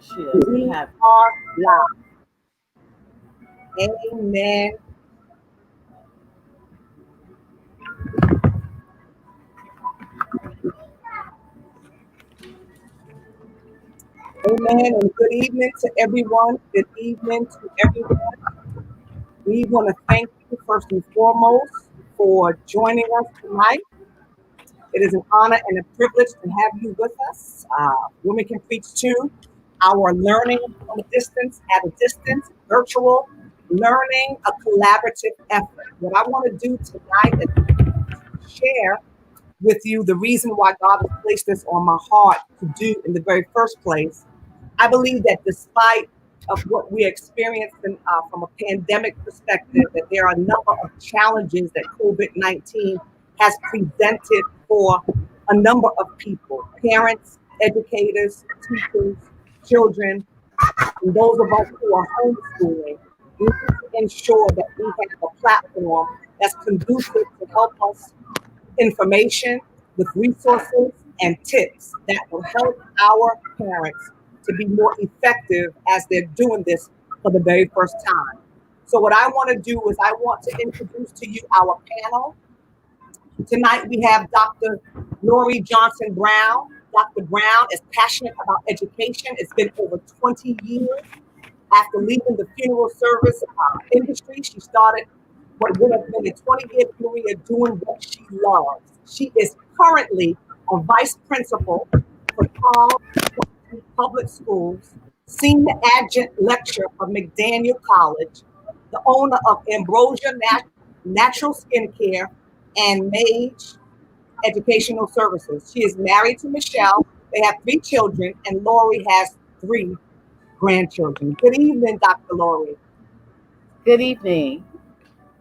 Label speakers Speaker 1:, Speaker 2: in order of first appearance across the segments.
Speaker 1: She doesn't have.
Speaker 2: are live. Amen. Amen. And good evening to everyone. Good evening to everyone. We want to thank you first and foremost for joining us tonight. It is an honor and a privilege to have you with us. Women Can Preach too. Our learning from a distance, at a distance, virtual learning, a collaborative effort. What I want to do tonight is share with you the reason why God has placed this on my heart to do in the very first place. I believe that despite of what we experienced from a pandemic perspective, that there are a number of challenges that COVID-19 has presented for a number of people, parents, educators, teachers, children, and those of us who are homeschooling. We need to ensure that we have a platform that's conducive to help us information with resources and tips that will help our parents to be more effective as they're doing this for the very first time. So what I want to do is I want to introduce to you our panel. Tonight we have Dr. Laurie Johnson Brown. Dr. Brown is passionate about education. It's been over 20 years. After leaving the funeral service industry, she started what would have been a 20-year career doing what she loves. She is currently a vice principal for Charles Public Schools, senior adjunct lecturer of McDaniel College, the owner of Ambrosia Natural Skincare and Mage Educational Services. She is married to Michelle. They have 3 children, and Laurie has 3 grandchildren. Good evening, Dr. Laurie.
Speaker 1: Good evening.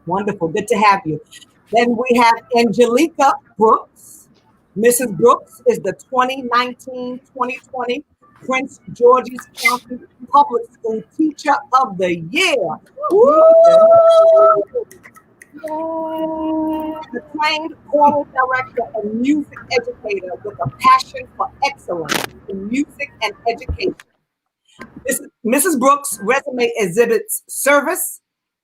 Speaker 2: Wonderful. Good to have you. Then we have Angelica Brooks. Mrs. Brooks is the 2019-2020 Prince George's County Public School Teacher of the Year. Woo! Acclaimed choral director and music educator with a passion for excellence in music and education. Mrs. Brooks' resume exhibits service,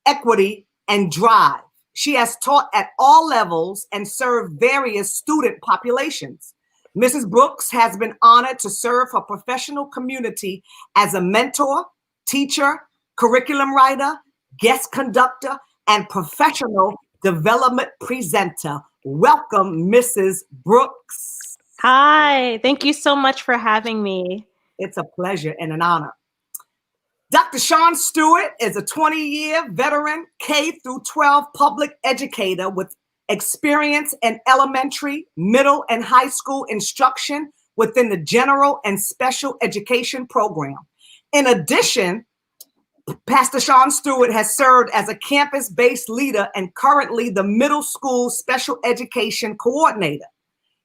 Speaker 2: equity, and drive. She has taught at all levels and served various student populations. Mrs. Brooks has been honored to serve her professional community as a mentor, teacher, curriculum writer, guest conductor, and professional development presenter. Welcome, Mrs. Brooks.
Speaker 3: Hi, thank you so much for having me.
Speaker 2: It's a pleasure and an honor. Dr. Shon Stewart is a 20-year veteran K through 12 public educator with experience in elementary, middle, and high school instruction within the general and special education program. In addition, Pastor Shon Stewart has served as a campus-based leader and currently the middle school special education coordinator.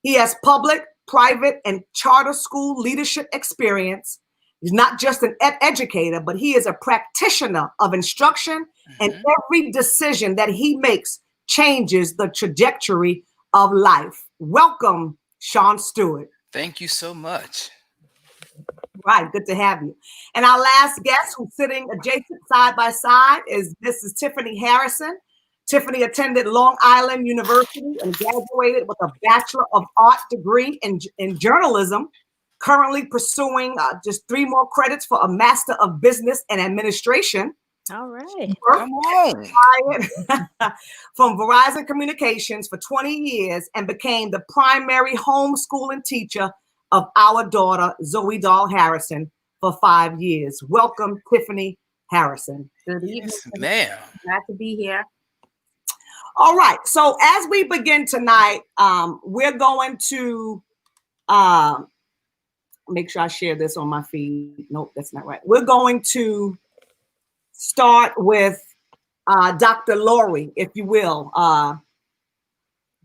Speaker 2: He has public, private, and charter school leadership experience. He's not just an educator, but he is a practitioner of instruction, and every decision that he makes changes the trajectory of life. Welcome, Shon Stewart.
Speaker 4: Thank you so much.
Speaker 2: Right, good to have you. And our last guest, who's sitting adjacent side by side, is Mrs. Tiffany Harrison. Tiffany attended Long Island University and graduated with a Bachelor of Art degree in journalism, currently pursuing just 3 more credits for a Master of Business and Administration.
Speaker 3: All right.
Speaker 4: Come on.
Speaker 2: From Verizon Communications for 20 years and became the primary homeschooling teacher of our daughter, Zoe Dahl Harrison, for 5 years. Welcome, Tiffany Harrison.
Speaker 1: Good evening.
Speaker 4: Yes, ma'am.
Speaker 1: Glad to be here.
Speaker 2: All right. So as we begin tonight, we're going to make sure I share this on my feed. Nope, that's not right. We're going to start with Dr. Laurie, if you will.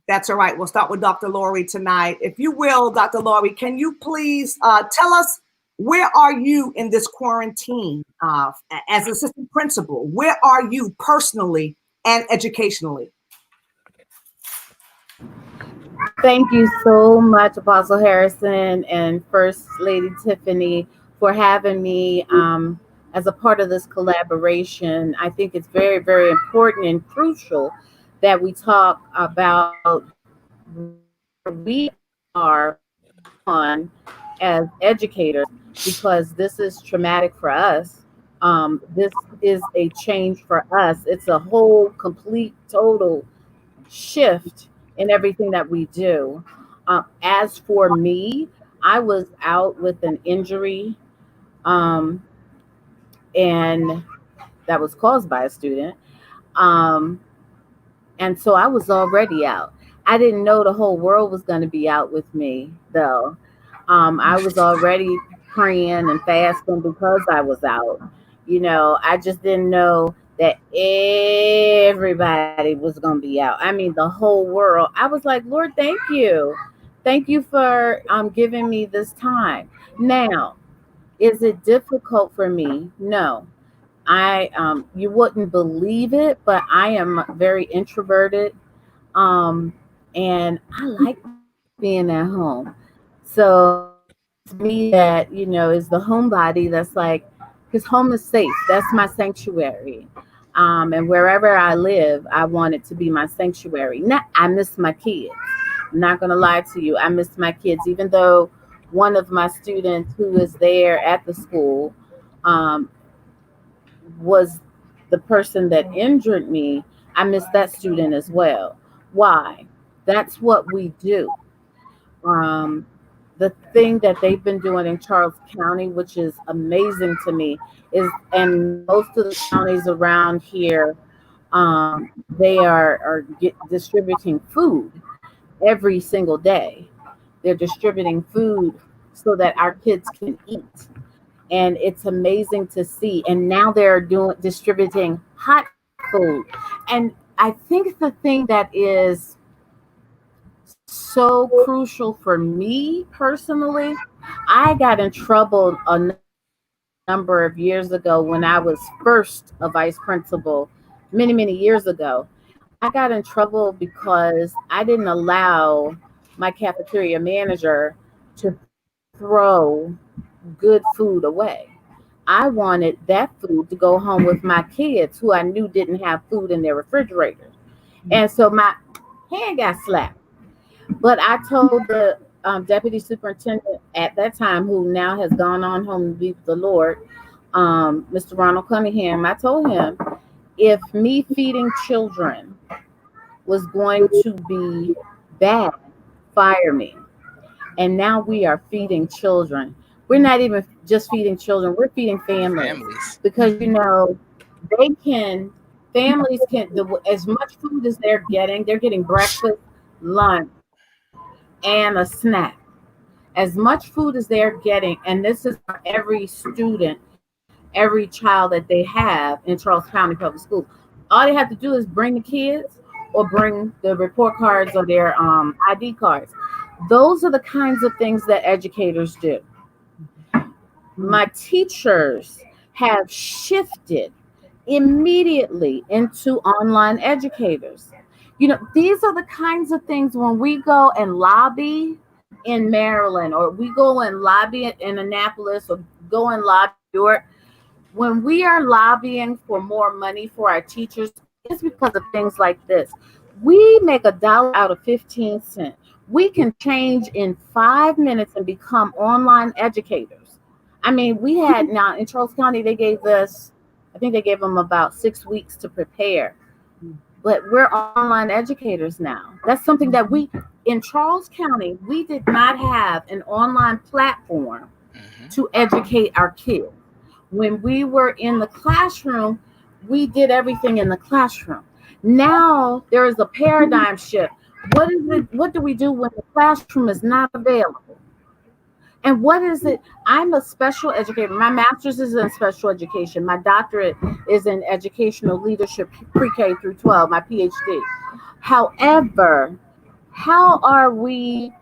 Speaker 2: That's all right. We'll start with Dr. Laurie tonight. If you will, Dr. Laurie, can you please tell us, where are you in this quarantine as assistant principal? Where are you personally and educationally?
Speaker 1: Thank you so much, Apostle Harrison and First Lady Tiffany, for having me as a part of this collaboration. I think it's very, very important and crucial that we talk about where we are on as educators because this is traumatic for us. This is a change for us. It's a whole, complete, total shift in everything that we do. As for me, I was out with an injury, um, and that was caused by a student. Um, and so I was already out. I didn't know the whole world was going to be out with me, though. I was already praying and fasting because I was out. I just didn't know that everybody was going to be out. I mean, the whole world. I was like, Lord, thank you. Thank you for giving me this time. Now, is it difficult for me? No. You wouldn't believe it, but I am very introverted, um, and I like being at home. So it's me that is the homebody. That's like, because home is safe. That's my sanctuary, and wherever I live, I want it to be my sanctuary. Not, I miss my kids. I'm not gonna lie to you. I miss my kids, even though one of my students who is there at the school. Um, was the person that injured me, I miss that student as well. Why? That's what we do. Um, the thing that they've been doing in Charles County, which is amazing to me, is, and most of the counties around here, they are distributing food every single day. They're distributing food so that our kids can eat, and it's amazing to see. And now they're doing distributing hot food, and I think the thing that is so crucial for me personally, I got in trouble a number of years ago when I was first a vice principal, many years ago. I got in trouble because I didn't allow my cafeteria manager to throw good food away. I wanted that food to go home with my kids who I knew didn't have food in their refrigerator. And so my hand got slapped. But I told the deputy superintendent at that time, who now has gone on home to be with the Lord, Mr. Ronald Cunningham, I told him if me feeding children was going to be bad, fire me. And now we are feeding children. We're not even just feeding children, we're feeding families
Speaker 4: Families.
Speaker 1: because they can families can as much food as they're getting breakfast, lunch, and a snack. As much food as they're getting, and this is for every student, every child that they have in Charles County Public Schools. All they have to do is bring the kids or bring the report cards or their ID cards. Those are the kinds of things that educators do. My teachers have shifted immediately into online educators. These are the kinds of things when we go and lobby in Maryland, or we go and lobby in Annapolis, or go and lobby in New York. When we are lobbying for more money for our teachers, it's because of things like this. We make $1 out of 15 cents. We can change in 5 minutes and become online educators. I mean, we had now in Charles County, they gave us, I think they gave them about 6 weeks to prepare. But we're online educators now. That's something that in Charles County, we did not have an online platform
Speaker 4: Hmm.
Speaker 1: to educate our kids. When we were in the classroom, we did everything in the classroom. Now there is a paradigm shift. What is it? What do we do when the classroom is not available? And what is it? I'm a special educator. My master's is in special education. My doctorate is in educational leadership, pre-K through 12, my PhD. However, how are we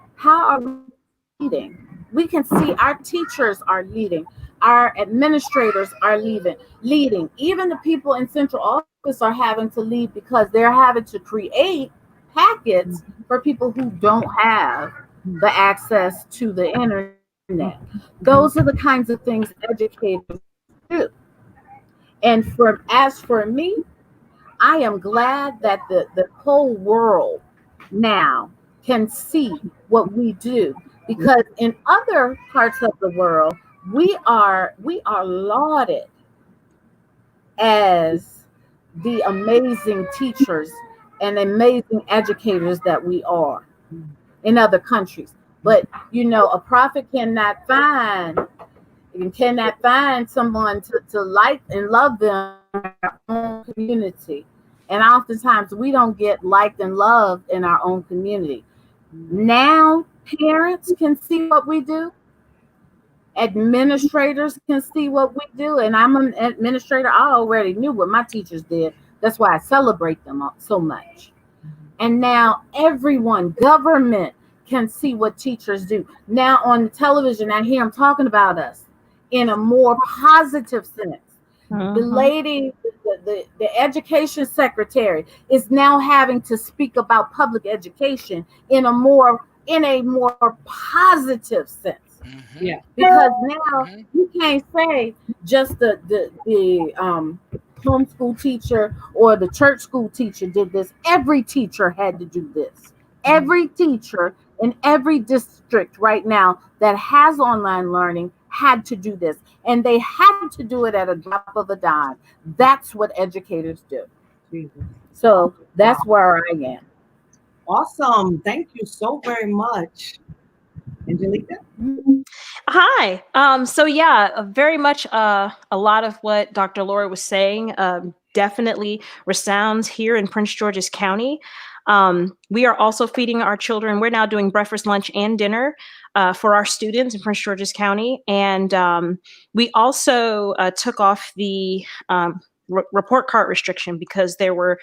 Speaker 1: leading? We can see our teachers are leading. Our administrators are leading. Even the people in central office are having to lead because they're having to create packets for people who don't have the access to the internet. internet. Those are the kinds of things educators do. And as for me, I am glad that the whole world now can see what we do, because in other parts of the world we are lauded as the amazing teachers and amazing educators that we are in other countries. But a prophet cannot find someone to like and love them in our own community. And oftentimes we don't get liked and loved in our own community. Now parents can see what we do. Administrators can see what we do. And I'm an administrator. I already knew what my teachers did. That's why I celebrate them so much. And now everyone, government, can see what teachers do. Now on television, I hear them talking about us in a more positive sense. The lady, the education secretary, is now having to speak about public education in a more positive sense.
Speaker 2: Yeah.
Speaker 1: Because now you can't say just the homeschool teacher or the church school teacher did this. Every teacher had to do this. Every teacher in every district right now that has online learning had to do this. And they had to do it at a drop of a dime. That's what educators do. So that's where I am.
Speaker 2: Awesome. Thank you so very much. Angelica?
Speaker 3: Hi. So yeah, very much a lot of what Dr. Laura was saying definitely resounds here in Prince George's County. We are also feeding our children. We're now doing breakfast, lunch, and dinner for our students in Prince George's County. And we also took off the report card restriction because there were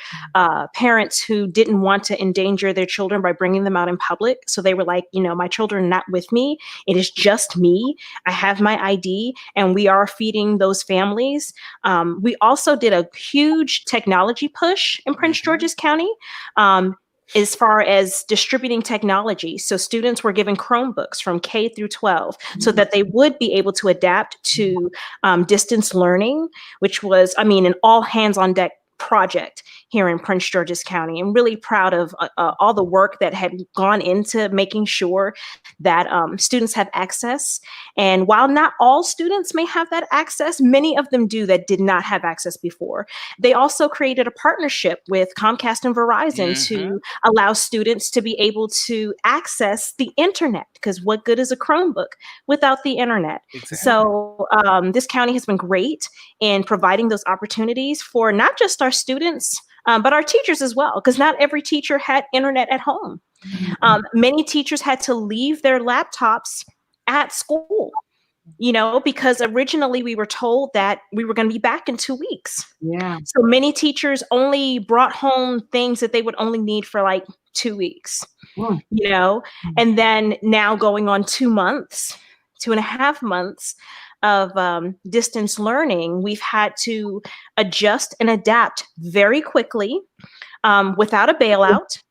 Speaker 3: parents who didn't want to endanger their children by bringing them out in public. So they were like, my children are not with me. It is just me. I have my ID, and we are feeding those families. We also did a huge technology push in Prince George's County. As far as distributing technology. So students were given Chromebooks from K through 12 so that they would be able to adapt to distance learning, which was, an all hands on deck project here in Prince George's County. I'm really proud of all the work that had gone into making sure that students have access. And while not all students may have that access, many of them do that did not have access before. They also created a partnership with Comcast and Verizon to allow students to be able to access the internet, because what good is a Chromebook without the internet? Exactly. So this county has been great in providing those opportunities for not just our students, but our teachers as well, because not every teacher had internet at home. Many teachers had to leave their laptops at school, because originally we were told that we were going to be back in 2 weeks.
Speaker 2: Yeah.
Speaker 3: So many teachers only brought home things that they would only need for like 2 weeks, and then now going on 2 months, 2.5 months of distance learning, we've had to adjust and adapt very quickly without a bailout.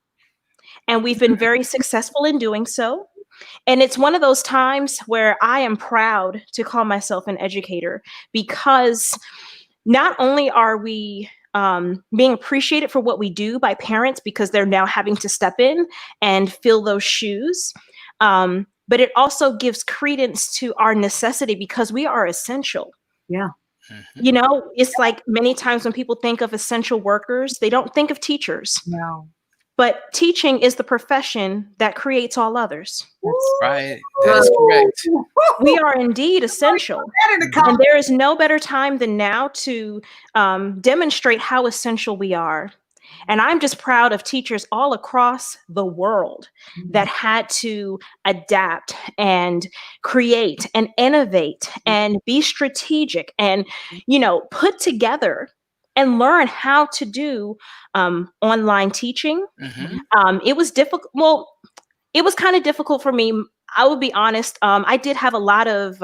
Speaker 3: And we've been very successful in doing so. And it's one of those times where I am proud to call myself an educator, because not only are we being appreciated for what we do by parents, because they're now having to step in and fill those shoes, but it also gives credence to our necessity because we are essential.
Speaker 2: Yeah.
Speaker 3: It's like many times when people think of essential workers, they don't think of teachers.
Speaker 2: No.
Speaker 3: But teaching is the profession that creates all others.
Speaker 4: That's right. That is correct.
Speaker 3: We are indeed essential. And there is no better time than now to demonstrate how essential we are. And I'm just proud of teachers all across the world that had to adapt and create and innovate and be strategic and, put together and learn how to do online teaching. It was difficult. Well, it was kind of difficult for me I will be honest. I did have a lot of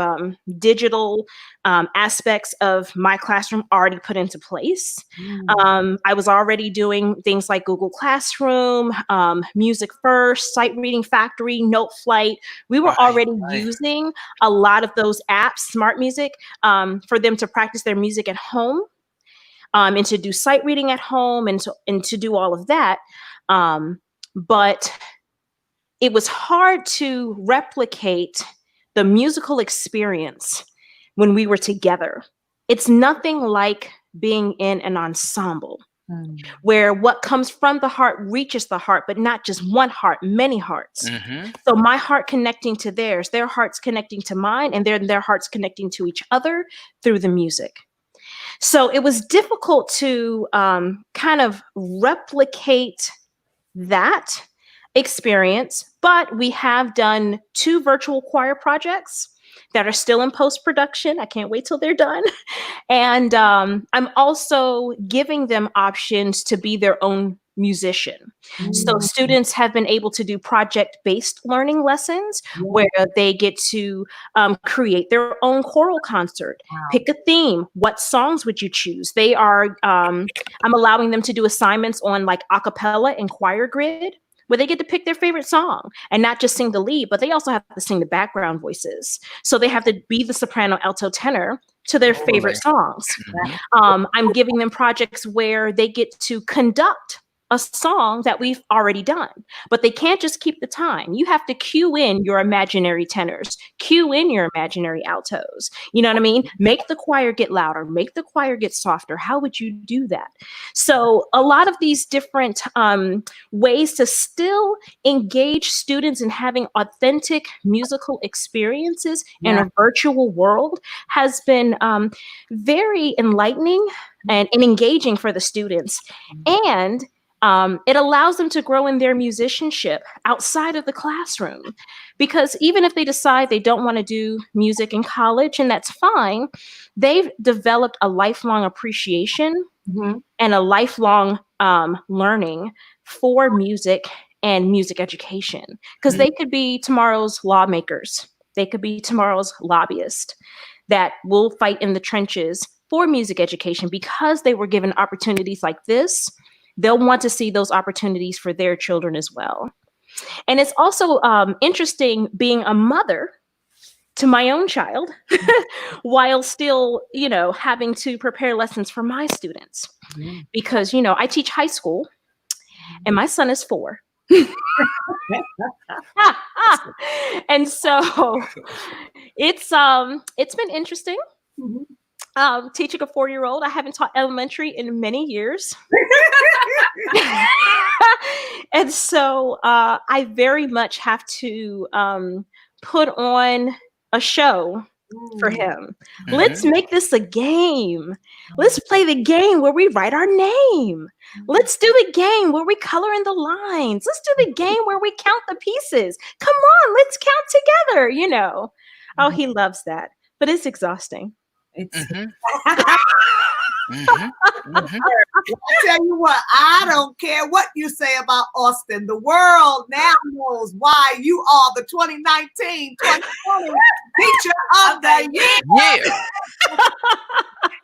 Speaker 3: digital aspects of my classroom already put into place. I was already doing things like Google Classroom, Music First, Sight Reading Factory, Note Flight. We were
Speaker 4: Right,
Speaker 3: already
Speaker 4: right.
Speaker 3: using a lot of those apps, Smart Music, for them to practice their music at home, and to do sight reading at home, and to do all of that. But it was hard to replicate the musical experience when we were together. It's nothing like being in an ensemble where what comes from the heart reaches the heart, but not just one heart, many hearts.
Speaker 4: Mm-hmm.
Speaker 3: So my heart connecting to theirs, their hearts connecting to mine, and their hearts connecting to each other through the music. So it was difficult to kind of replicate that experience, but we have done 2 virtual choir projects that are still in post-production. I can't wait till they're done. And I'm also giving them options to be their own musician. So students have been able to do project-based learning lessons where they get to create their own choral concert, pick a theme. What songs would you choose? They are, I'm allowing them to do assignments on like a cappella and choir grid, where they get to pick their favorite song and not just sing the lead, but they also have to sing the background voices. So they have to be the soprano, alto, tenor to their favorite songs. I'm giving them projects where they get to conduct a song that we've already done, but they can't just keep the time. You have to cue in your imaginary tenors, cue in your imaginary altos. You know what I mean? Make the choir get louder, make the choir get softer. How would you do that? So a lot of these different ways to still engage students in having authentic musical experiences in a virtual world has been very enlightening and engaging for the students. And it allows them to grow in their musicianship outside of the classroom. Because even if they decide they don't want to do music in college, and that's fine, they've developed a lifelong appreciation and a lifelong learning for music and music education. Because they could be tomorrow's lawmakers. They could be tomorrow's lobbyists that will fight in the trenches for music education because they were given opportunities like this. They'll want to see those opportunities for their children as well. And it's also interesting being a mother to my own child while still, having to prepare lessons for my students. Because, I teach high school and my son is 4. And so it's been interesting. Teaching a 4-year-old. I haven't taught elementary in many years. And so I very much have to put on a show for him. Let's make this a game. Let's play the game where we write our name. Let's do the game where we color in the lines. Let's do the game where we count the pieces. Come on, let's count together, Oh, he loves that. But it's exhausting.
Speaker 2: I tell you what, I don't care what you say about Austin. The world now knows why you are the 2019-2020 Teacher of the Year.
Speaker 4: Yeah.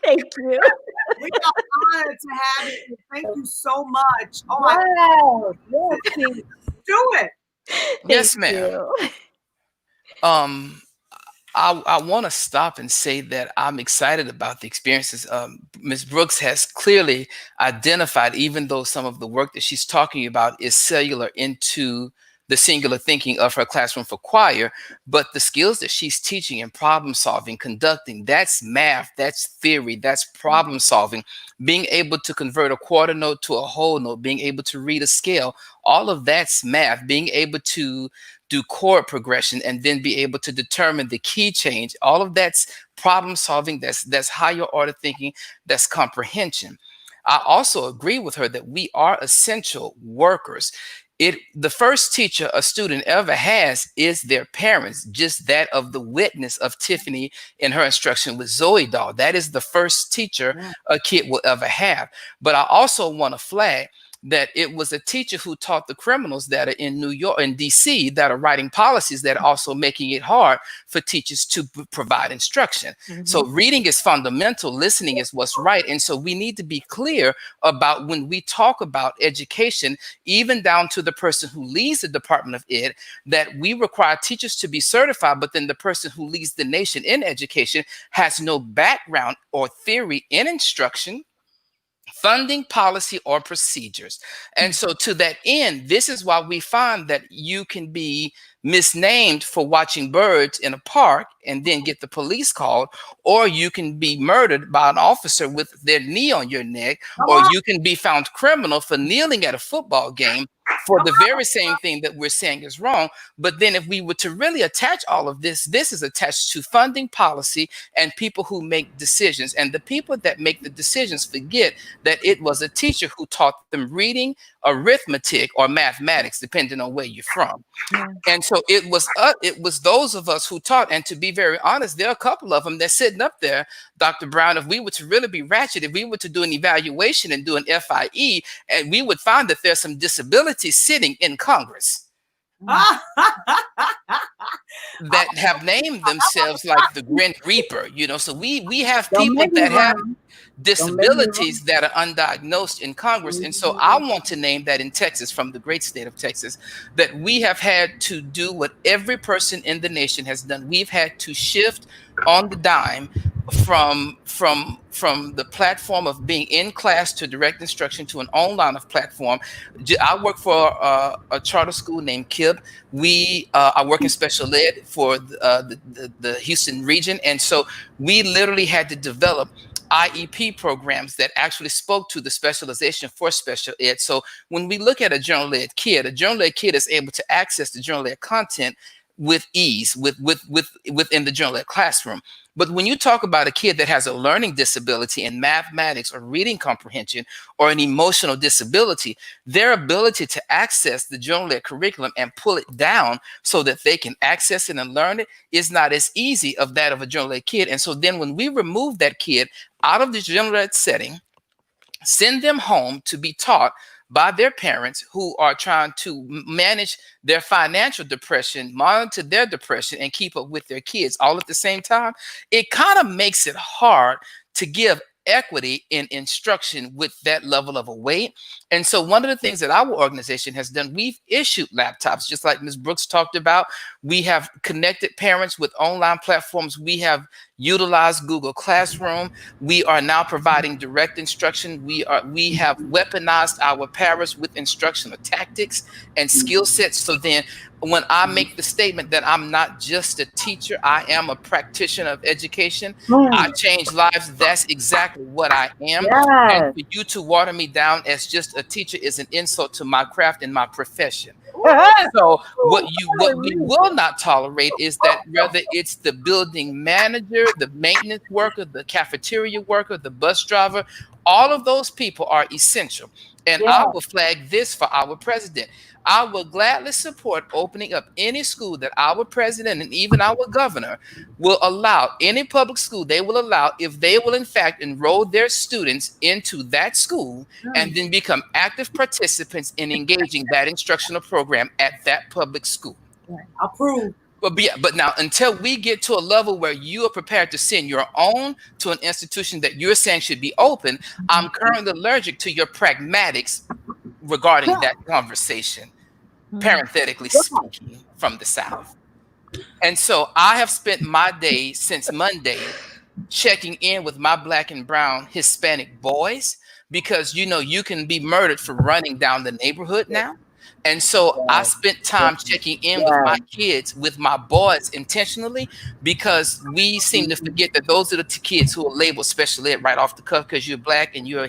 Speaker 3: Thank you.
Speaker 2: We are honored to have you. Thank you so much. Oh my God. Do it.
Speaker 4: Yes, ma'am. I want to stop and say that I'm excited about the experiences. Ms. Brooks has clearly identified, even though some of the work that she's talking about is cellular into the singular thinking of her classroom for choir, but the skills that she's teaching in problem solving, conducting, that's math, that's theory, that's problem solving, being able to convert a quarter note to a whole note, being able to read a scale, all of that's math, being able to do chord progression and then be able to determine the key change. All of that's problem solving, that's higher order thinking, that's comprehension. I also agree with her that we are essential workers. The first teacher a student ever has is their parents, just that of the witness of Tiffany in her instruction with Zoe doll. That is the first teacher a kid will ever have. But I also want to flag that it was a teacher who taught the criminals that are in New York and DC that are writing policies that are also making it hard for teachers to provide instruction. So reading is fundamental, listening is what's right. And so we need to be clear about when we talk about education, even down to the person who leads the Department of Ed, that we require teachers to be certified, but then the person who leads the nation in education has no background or theory in instruction, funding, policy, or procedures. And so to that end, this is why we find that you can be misnamed for watching birds in a park and then get the police called, or you can be murdered by an officer with their knee on your neck, or you can be found criminal for kneeling at a football game for the very same thing that we're saying is wrong. But then if we were to really attach all of this, this is attached to funding, policy, and people who make decisions. And the people that make the decisions forget that it was a teacher who taught them reading, arithmetic, or mathematics, depending on where you're from. And so it was those of us who taught. And to be very honest, there are a couple of them that's sitting up there, Dr. Brown. If we were to really be ratchet, if we were to do an evaluation and do an FIE, and we would find that there's some disabilities sitting in Congress that have named themselves like the Grim Reaper, so we have people that have disabilities that are undiagnosed in Congress. And so I want to name that in Texas, from the great state of Texas, that we have had to do what every person in the nation has done. We've had to shift on the dime from the platform of being in class to direct instruction to an online of platform. I work for a charter school named KIB. I work in special ed for the Houston region. And so we literally had to develop IEP programs that actually spoke to the specialization for special ed. So when we look at a general ed kid is able to access the general ed content with ease within the general ed classroom. But when you talk about a kid that has a learning disability in mathematics or reading comprehension or an emotional disability, their ability to access the general ed curriculum and pull it down so that they can access it and learn it is not as easy of that of a general ed kid. And so then when we remove that kid out of the general ed setting, send them home to be taught by their parents who are trying to manage their financial depression, monitor their depression, and keep up with their kids all at the same time, it kind of makes it hard to give equity in instruction with that level of a weight. And so one of the things that our organization has done, we've issued laptops, just like Ms. Brooks talked about. We have connected parents with online platforms. We have utilized Google Classroom. We are now providing direct instruction. We have weaponized our paras with instructional tactics and skill sets. So then when I make the statement that I'm not just a teacher, I am a practitioner of education, I change lives, that's exactly what I am. And for you to water me down as just a teacher is an insult to my craft and my profession. So what we will not tolerate is that whether it's the building manager, the maintenance worker, the cafeteria worker, the bus driver, all of those people are essential. And I will flag this for our president. I will gladly support opening up any school that our president and even our governor will allow, any public school they will allow, if they will in fact enroll their students into that school and then become active participants in engaging that instructional program at that public school.
Speaker 2: Approve.
Speaker 4: But now, until we get to a level where you are prepared to send your own to an institution that you're saying should be open, I'm currently allergic to your pragmatics regarding that conversation, parenthetically speaking, from the South. And so I have spent my day since Monday checking in with my Black and brown Hispanic boys, because you can be murdered for running down the neighborhood now. And so I spent time checking in with my kids, with my boys intentionally, because we seem to forget that those are the kids who are labeled special ed right off the cuff because you're Black and you're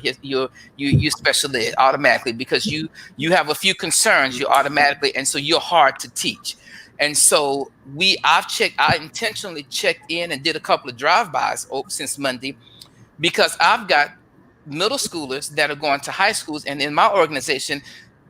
Speaker 4: special ed automatically because you have a few concerns, you automatically, and so you're hard to teach. And so I intentionally checked in and did a couple of drive-bys since Monday, because I've got middle schoolers that are going to high schools, and in my organization,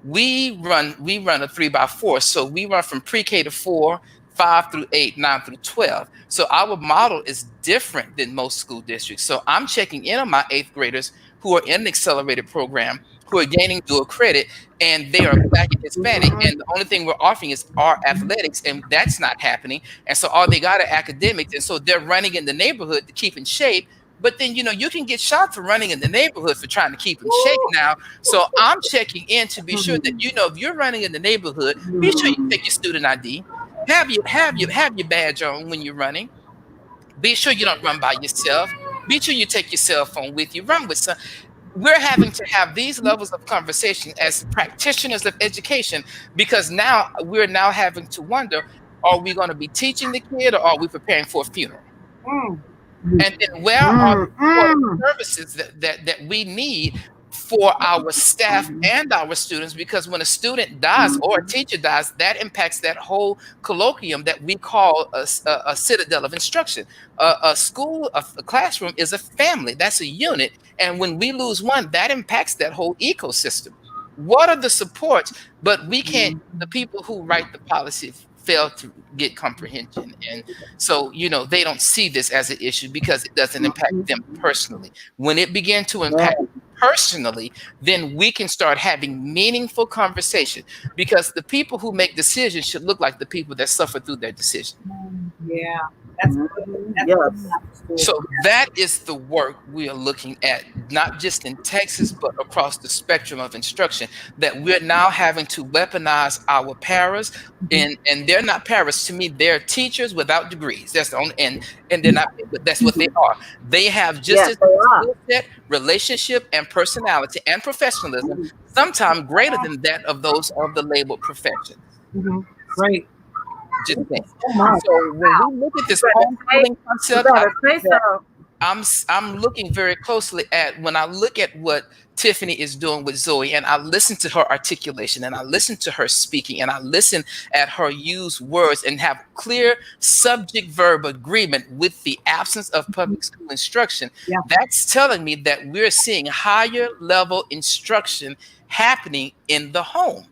Speaker 4: we run a 3x4. So we run from pre-K to 4, 5 through 8, 9 through 12. So our model is different than most school districts. So I'm checking in on my 8th graders who are in an accelerated program who are gaining dual credit, and they are Black and Hispanic, and the only thing we're offering is our athletics, and that's not happening. And so all they got are academics, and so they're running in the neighborhood to keep in shape. But then, you can get shot for running in the neighborhood for trying to keep in shape now. So I'm checking in to be sure that, if you're running in the neighborhood, be sure you take your student ID, have your badge on when you're running. Be sure you don't run by yourself. Be sure you take your cell phone with you. Run with some. We're having to have these levels of conversation as practitioners of education, because now we're now having to wonder, are we going to be teaching the kid, or are we preparing for a funeral?
Speaker 2: Mm.
Speaker 4: And then where are the support services that we need for our staff and our students? Because when a student dies or a teacher dies, that impacts that whole colloquium that we call a citadel of instruction. A school, a classroom is a family. That's a unit. And when we lose one, that impacts that whole ecosystem. What are the supports? But we can't, the people who write the policy fail to get comprehension. And so, they don't see this as an issue because it doesn't impact them personally. When it begins to impact personally, then we can start having meaningful conversation, because the people who make decisions should look like the people that suffer through their decision.
Speaker 2: Yeah, that's good.
Speaker 4: So that is the work we are looking at, not just in Texas, but across the spectrum of instruction, that we're now having to weaponize our paras. And they're not paras to me, they're teachers without degrees. That's the only, and they're not, but that's what they are. They have just as skill set, relationship, and personality and professionalism, sometimes greater than that of those of the labeled professions.
Speaker 2: Great.
Speaker 4: Just think. So when we look at this homeschooling concept, I'm looking very closely at, when I look at what Tiffany is doing with Zoe, and I listen to her articulation, and I listen to her speaking, and I listen at her use words and have clear subject verb agreement with the absence of public school instruction. That's telling me that we're seeing higher level instruction happening in the home.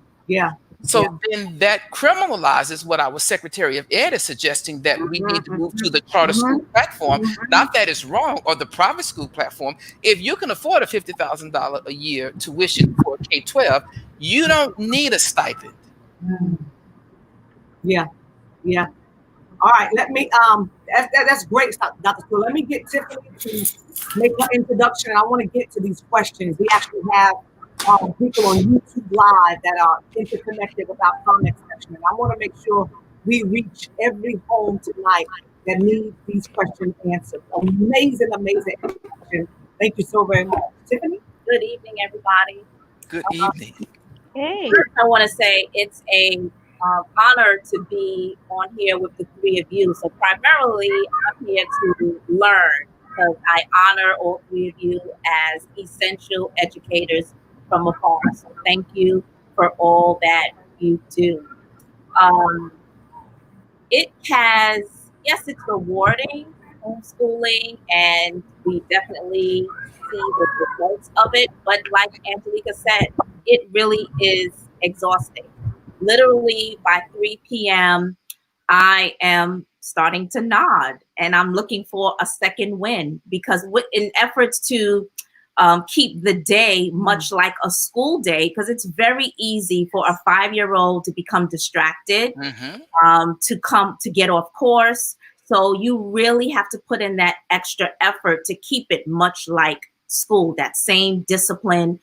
Speaker 4: So then that criminalizes what our Secretary of Ed is suggesting, that we need to move to the charter school platform. Not that it's wrong, or the private school platform. If you can afford a $50,000 a year tuition for K-12, you don't need a stipend.
Speaker 2: Yeah. All right, let me, that's great, Dr. Stewart. Let me get Tiffany to make her introduction, and I want to get to these questions. We actually have people on YouTube Live that are interconnected about comment section, and I want to make sure we reach every home tonight that needs these questions answered. Amazing question. Thank you so very much. Tiffany?
Speaker 5: Good evening, everybody.
Speaker 4: Good evening.
Speaker 3: Hey.
Speaker 5: First, I want to say it's a honor to be on here with the three of you. So primarily, I'm here to learn, because I honor all three of you as essential educators from afar. So thank you for all that you do. It has, yes, it's rewarding, homeschooling, and we definitely see the results of it. But like Angelica said, it really is exhausting. Literally by 3 p.m., I am starting to nod, and I'm looking for a second win, because in efforts to keep the day much like a school day, because it's very easy for a 5-year-old to become distracted, to get off course. So you really have to put in that extra effort to keep it much like school, that same discipline,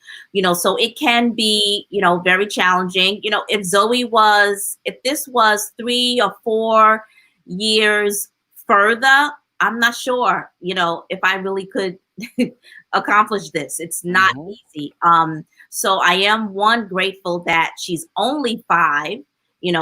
Speaker 5: so it can be, very challenging. If this was 3 or 4 years further, I'm not sure, if I really could accomplish this. It's not easy. So I am grateful that she's only 5,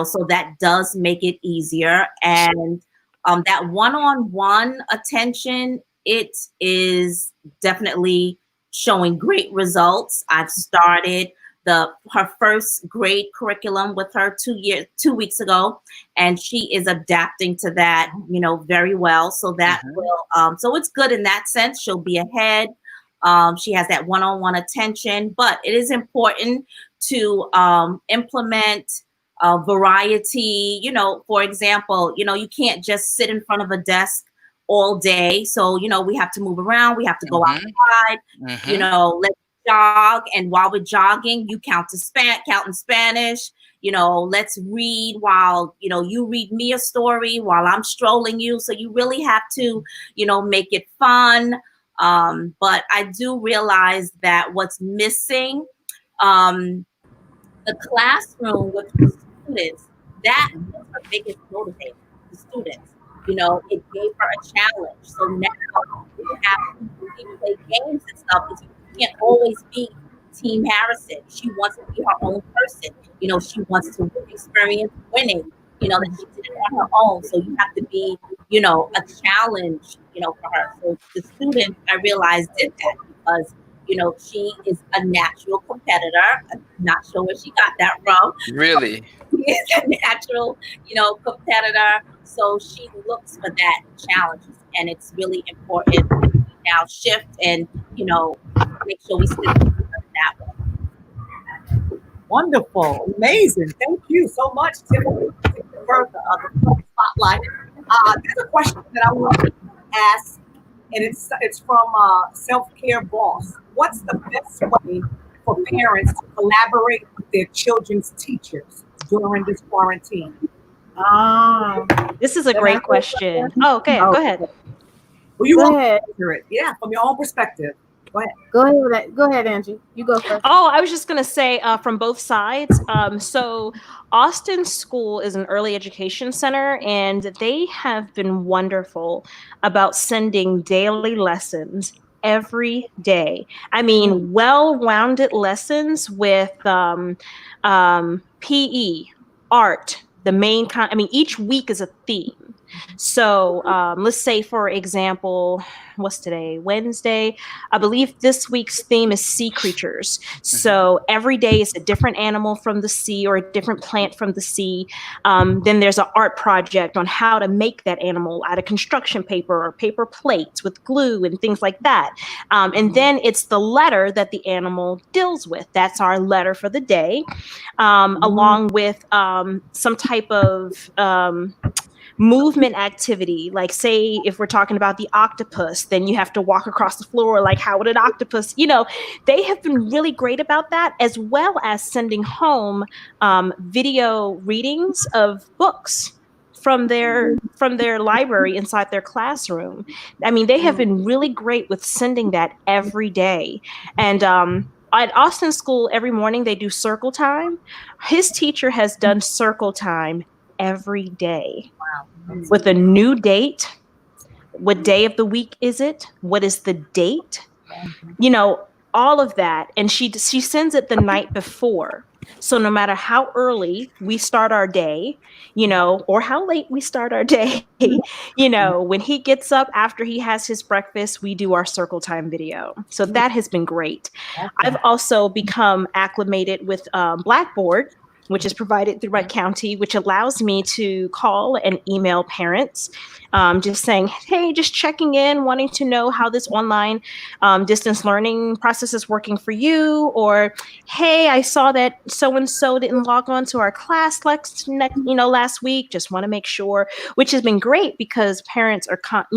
Speaker 5: so that does make it easier. And that one-on-one attention, it is definitely showing great results. I've started her first grade curriculum with her 2 weeks ago, and she is adapting to that, very well. So that will, so it's good in that sense. She'll be ahead. She has that one-on-one attention, but it is important to implement variety. For example, you can't just sit in front of a desk all day. So, we have to move around. We have to go
Speaker 4: Mm-hmm.
Speaker 5: outside,
Speaker 4: Mm-hmm.
Speaker 5: let's jog. And while we're jogging, you count in Spanish. Let's read while, you read me a story while I'm strolling you. So you really have to, make it fun. But I do realize that what's missing, um, the classroom with the students, that was her biggest motivator, the students. It gave her a challenge. So now we have we play games and stuff because you can't always be Team Harrison. She wants to be her own person. She wants to experience winning, that she did it on her own. So you have to be, a challenge, for her. So the students, I realized, did that because she is a natural competitor. I'm not sure where she got that from.
Speaker 4: Really?
Speaker 5: She is a natural, competitor. So she looks for that challenges, and it's really important that we now shift and, make sure we stick that way.
Speaker 2: Wonderful, amazing. Thank you so much, Tiffany. For the spotlight. There's a question that I want to ask, and it's from Self-Care Boss. What's the best way for parents to collaborate with their children's teachers during this quarantine?
Speaker 1: Um,
Speaker 3: This is a
Speaker 1: can I
Speaker 3: great
Speaker 1: say
Speaker 3: question.
Speaker 1: something?
Speaker 3: Oh, okay,
Speaker 1: Oh,
Speaker 3: go ahead.
Speaker 2: Well, you
Speaker 1: go
Speaker 2: want
Speaker 1: ahead.
Speaker 2: to answer it? Yeah, from your own perspective. Go ahead.
Speaker 1: Go ahead, Angie. You go first.
Speaker 3: Oh, I was just going to say from both sides. So, Austin School is an early education center, and they have been wonderful about sending daily lessons every day. I
Speaker 1: Mm,
Speaker 3: mean, well rounded lessons with PE, art, the main kind. I mean, each week is a theme. So, let's say, for example, what's today? Wednesday. I believe this week's theme is sea creatures.
Speaker 4: Mm-hmm.
Speaker 3: So every day is a different animal from the sea or a different plant from the sea. Then there's an art project on how to make that animal out of construction paper or paper plates with glue and things like that. And then it's the letter that the animal deals with. That's our letter for the day,
Speaker 1: mm,
Speaker 3: along with some type of movement activity. Like, say, if we're talking about the octopus, then you have to walk across the floor. Like, how would an octopus, they have been really great about that, as well as sending home video readings of books from their library inside their classroom. I mean, they have been really great with sending that every day. And at Austin School, every morning they do circle time. His teacher has done circle time every day with a new date. What day of the week is it? What is the date? You know, all of that. And she sends it the night before. So no matter how early we start our day, or how late we start our day, when he gets up after he has his breakfast, we do our circle time video. So that has been great. I've also become acclimated with Blackboard, which is provided through my county, which allows me to call and email parents, just saying, hey, just checking in, wanting to know how this online distance learning process is working for you, or hey, I saw that so and so didn't log on to our class last week. Just want to make sure, which has been great because parents are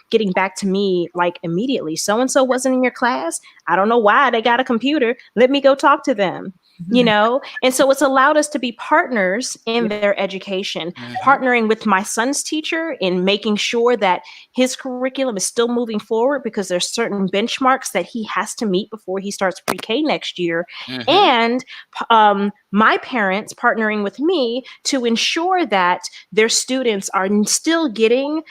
Speaker 3: getting back to me like immediately. So and so wasn't in your class. I don't know why they got a computer. Let me go talk to them. And so it's allowed us to be partners in their education,
Speaker 4: Mm-hmm.
Speaker 3: partnering with my son's teacher in making sure that his curriculum is still moving forward, because there's certain benchmarks that he has to meet before he starts pre-K next year.
Speaker 4: Mm-hmm.
Speaker 3: And my parents partnering with me to ensure that their students are still getting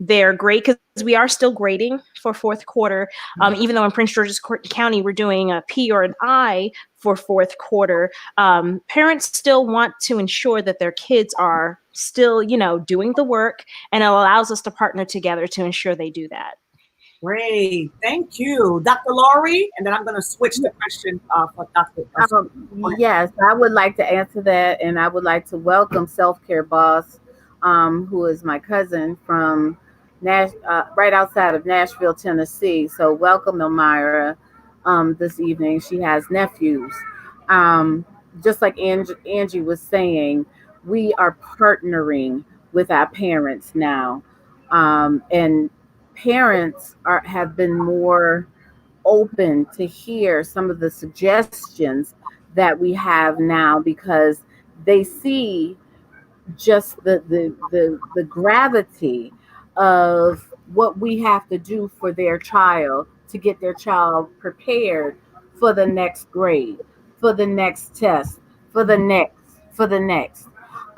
Speaker 3: their grade, because we are still grading for fourth quarter, even though in Prince George's County we're doing a P or an I for fourth quarter. Parents still want to ensure that their kids are still, doing the work, and it allows us to partner together to ensure they do that.
Speaker 2: Great, thank you, Dr. Laurie. And then I'm going to switch the question for Dr.
Speaker 1: yes, I would like to answer that, and I would like to welcome Self Care Boss, who is my cousin from right outside of Nashville, Tennessee. So welcome, Elmira, this evening. She has nephews. Um, just like Angie was saying, we are partnering with our parents now. And parents have been more open to hear some of the suggestions that we have now because they see just the gravity of what we have to do for their child to get their child prepared for the next grade, for the next test, for the next.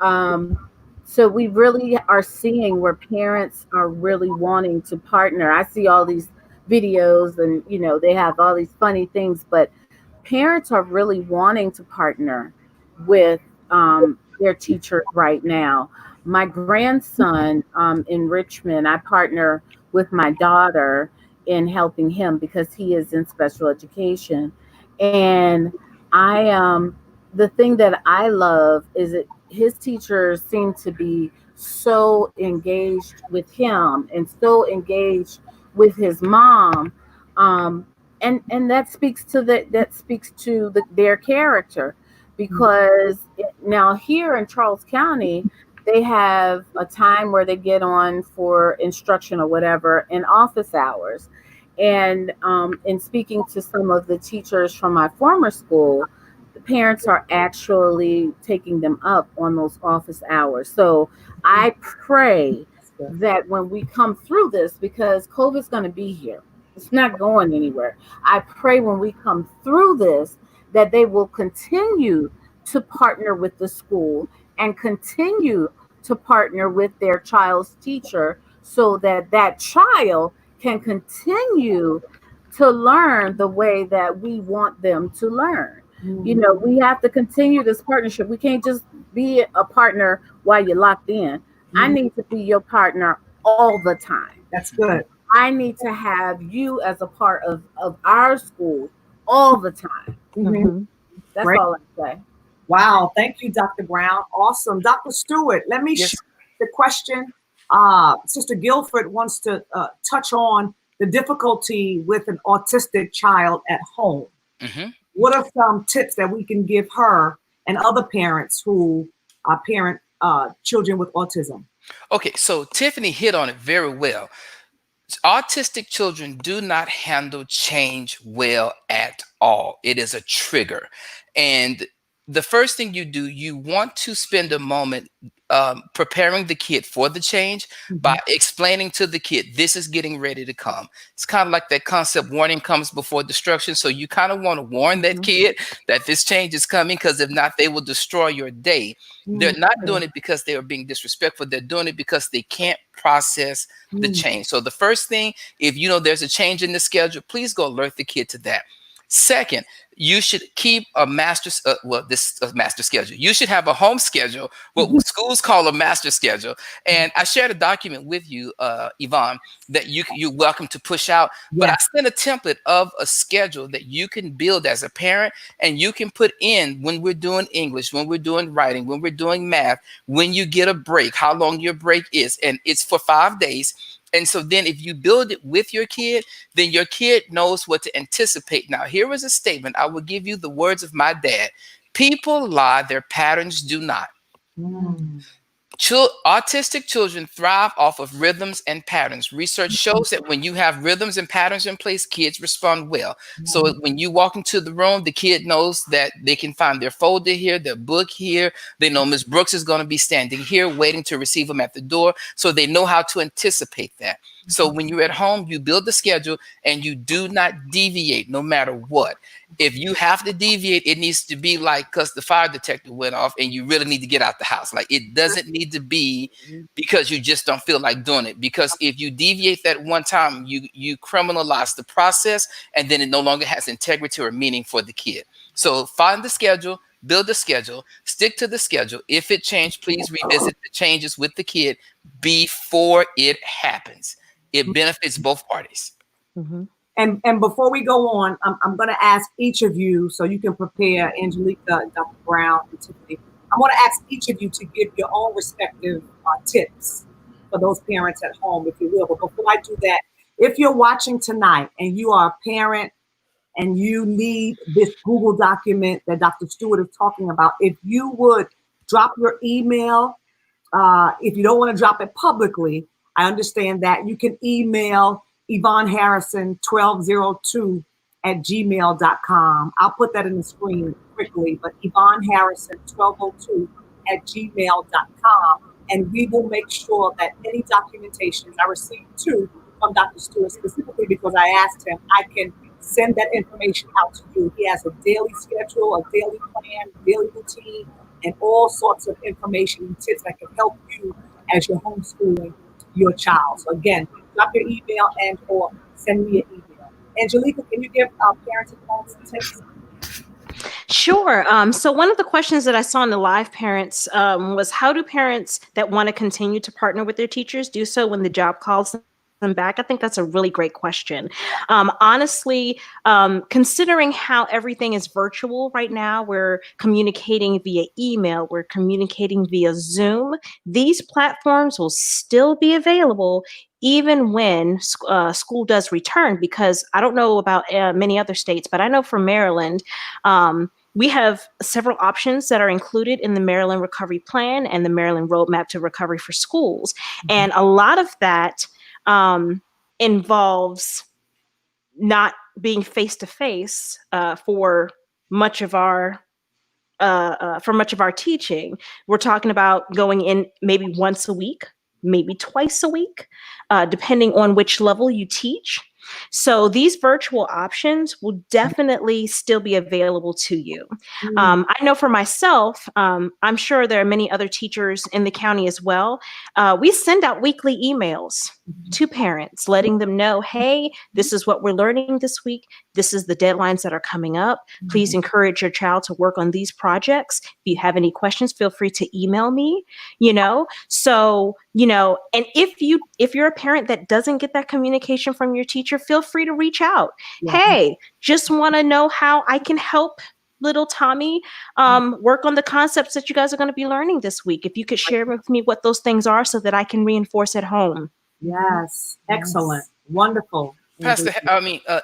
Speaker 1: Um, so we really are seeing where parents are really wanting to partner. I see all these videos, and they have all these funny things, but parents are really wanting to partner with their teachers right now. My grandson in Richmond, I partner with my daughter in helping him because he is in special education. And the thing that I love is that his teachers seem to be so engaged with him and so engaged with his mom. Um, and that speaks to their character because now here in Charles County they have a time where they get on for instruction or whatever in office hours. And in speaking to some of the teachers from my former school, the parents are actually taking them up on those office hours. So I pray that when we come through this, because COVID's going to be here, it's not going anywhere. I pray when we come through this that they will continue to partner with the school and continue to partner with their child's teacher so that that child can continue to learn the way that we want them to learn. We have to continue this partnership. We can't just be a partner while you're locked in. I need to be your partner all the time.
Speaker 2: That's good.
Speaker 1: I need to have you as a part of our school all the time. That's
Speaker 2: Great.
Speaker 1: all I say.
Speaker 2: Wow. Thank you, Dr. Brown. Awesome. Dr. Stewart, let me
Speaker 4: Yes.
Speaker 2: shoot the question. Sister Guilford wants to touch on the difficulty with an autistic child at home. What are some tips that we can give her and other parents who parent children with autism?
Speaker 4: Okay, so Tiffany hit on it very well. Autistic children do not handle change well at all. It is a trigger. And the first thing you do, you want to spend a moment preparing the kid for the change by explaining to the kid, this is getting ready to come. It's kind of like that concept, warning comes before destruction. So you kind of want to warn that kid that this change is coming, because if not, they will destroy your day. They're not doing it because they are being disrespectful. They're doing it because they can't process the change. So the first thing, if you know there's a change in the schedule, please go alert the kid to that. Second, you should keep a master schedule. You should have a home schedule, what schools call a master schedule. And I shared a document with you, Yvonne, that you're welcome to push out. But I sent a template of a schedule that you can build as a parent, and you can put in when we're doing English, when we're doing writing, when we're doing math, when you get a break, how long your break is. And it's for 5 days. And so then if you build it with your kid, then your kid knows what to anticipate. Now, here is a statement. I will give you the words of my dad. People lie, their patterns do not. Autistic children thrive off of rhythms and patterns. Research shows that when you have rhythms and patterns in place, kids respond well. So when you walk into the room, the kid knows that they can find their folder here, their book here. They know Miss Brooks is going to be standing here waiting to receive them at the door. So they know how to anticipate that. So when you're at home, you build the schedule and you do not deviate no matter what. If you have to deviate, it needs to be like because the fire detector went off and you really need to get out the house. Like, it doesn't need to be because you just don't feel like doing it. Because if you deviate that one time, you criminalize the process, and then it no longer has integrity or meaning for the kid. So find the schedule, build the schedule, stick to the schedule. If it changed, please revisit the changes with the kid before it happens. It benefits both parties.
Speaker 2: And before we go on, I'm going to ask each of you, so you can prepare, Angelica, Dr. Brown, and Tiffany. I want to ask each of you to give your own respective tips for those parents at home, if you will. But before I do that, if you're watching tonight and you are a parent and you need this Google document that Dr. Stewart is talking about, if you would drop your email, if you don't want to drop it publicly, I understand that. You can email Yvonne Harrison 1202 at gmail.com. I'll put that in the screen quickly, but Yvonne Harrison 1202 at gmail.com. And we will make sure that any documentations I received too from Dr. Stewart, specifically because I asked him, I can send that information out to you. He has a daily schedule, a daily plan, daily routine, and all sorts of information and tips that can help you as you're homeschooling your child. So again, drop your email and or send me an email. Angelica, can you give parents at home some tips?
Speaker 3: Sure. So one of the questions that I saw in the live parents was, how do parents that want to continue to partner with their teachers do so when the job calls them back? I think that's a really great question. Honestly, considering how everything is virtual right now, we're communicating via email, we're communicating via Zoom. These platforms will still be available even when school does return, because I don't know about many other states, but I know for Maryland, we have several options that are included in the Maryland Recovery Plan and the Maryland Roadmap to Recovery for Schools. And a lot of that involves not being face to face for much of our teaching. We're talking about going in maybe once a week, maybe twice a week, depending on which level you teach. So these virtual options will definitely still be available to you. I know for myself, I'm sure there are many other teachers in the county as well. We send out weekly emails to parents, letting them know, hey, this is what we're learning this week. This is the deadlines that are coming up. Please encourage your child to work on these projects. If you have any questions, feel free to email me, So, and if you're a parent that doesn't get that communication from your teacher, feel free to reach out. Yeah. Hey, just want to know how I can help little Tommy work on the concepts that you guys are going to be learning this week. If you could share with me what those things are so that I can reinforce at home.
Speaker 2: Yes. Excellent. Wonderful.
Speaker 4: Pastor,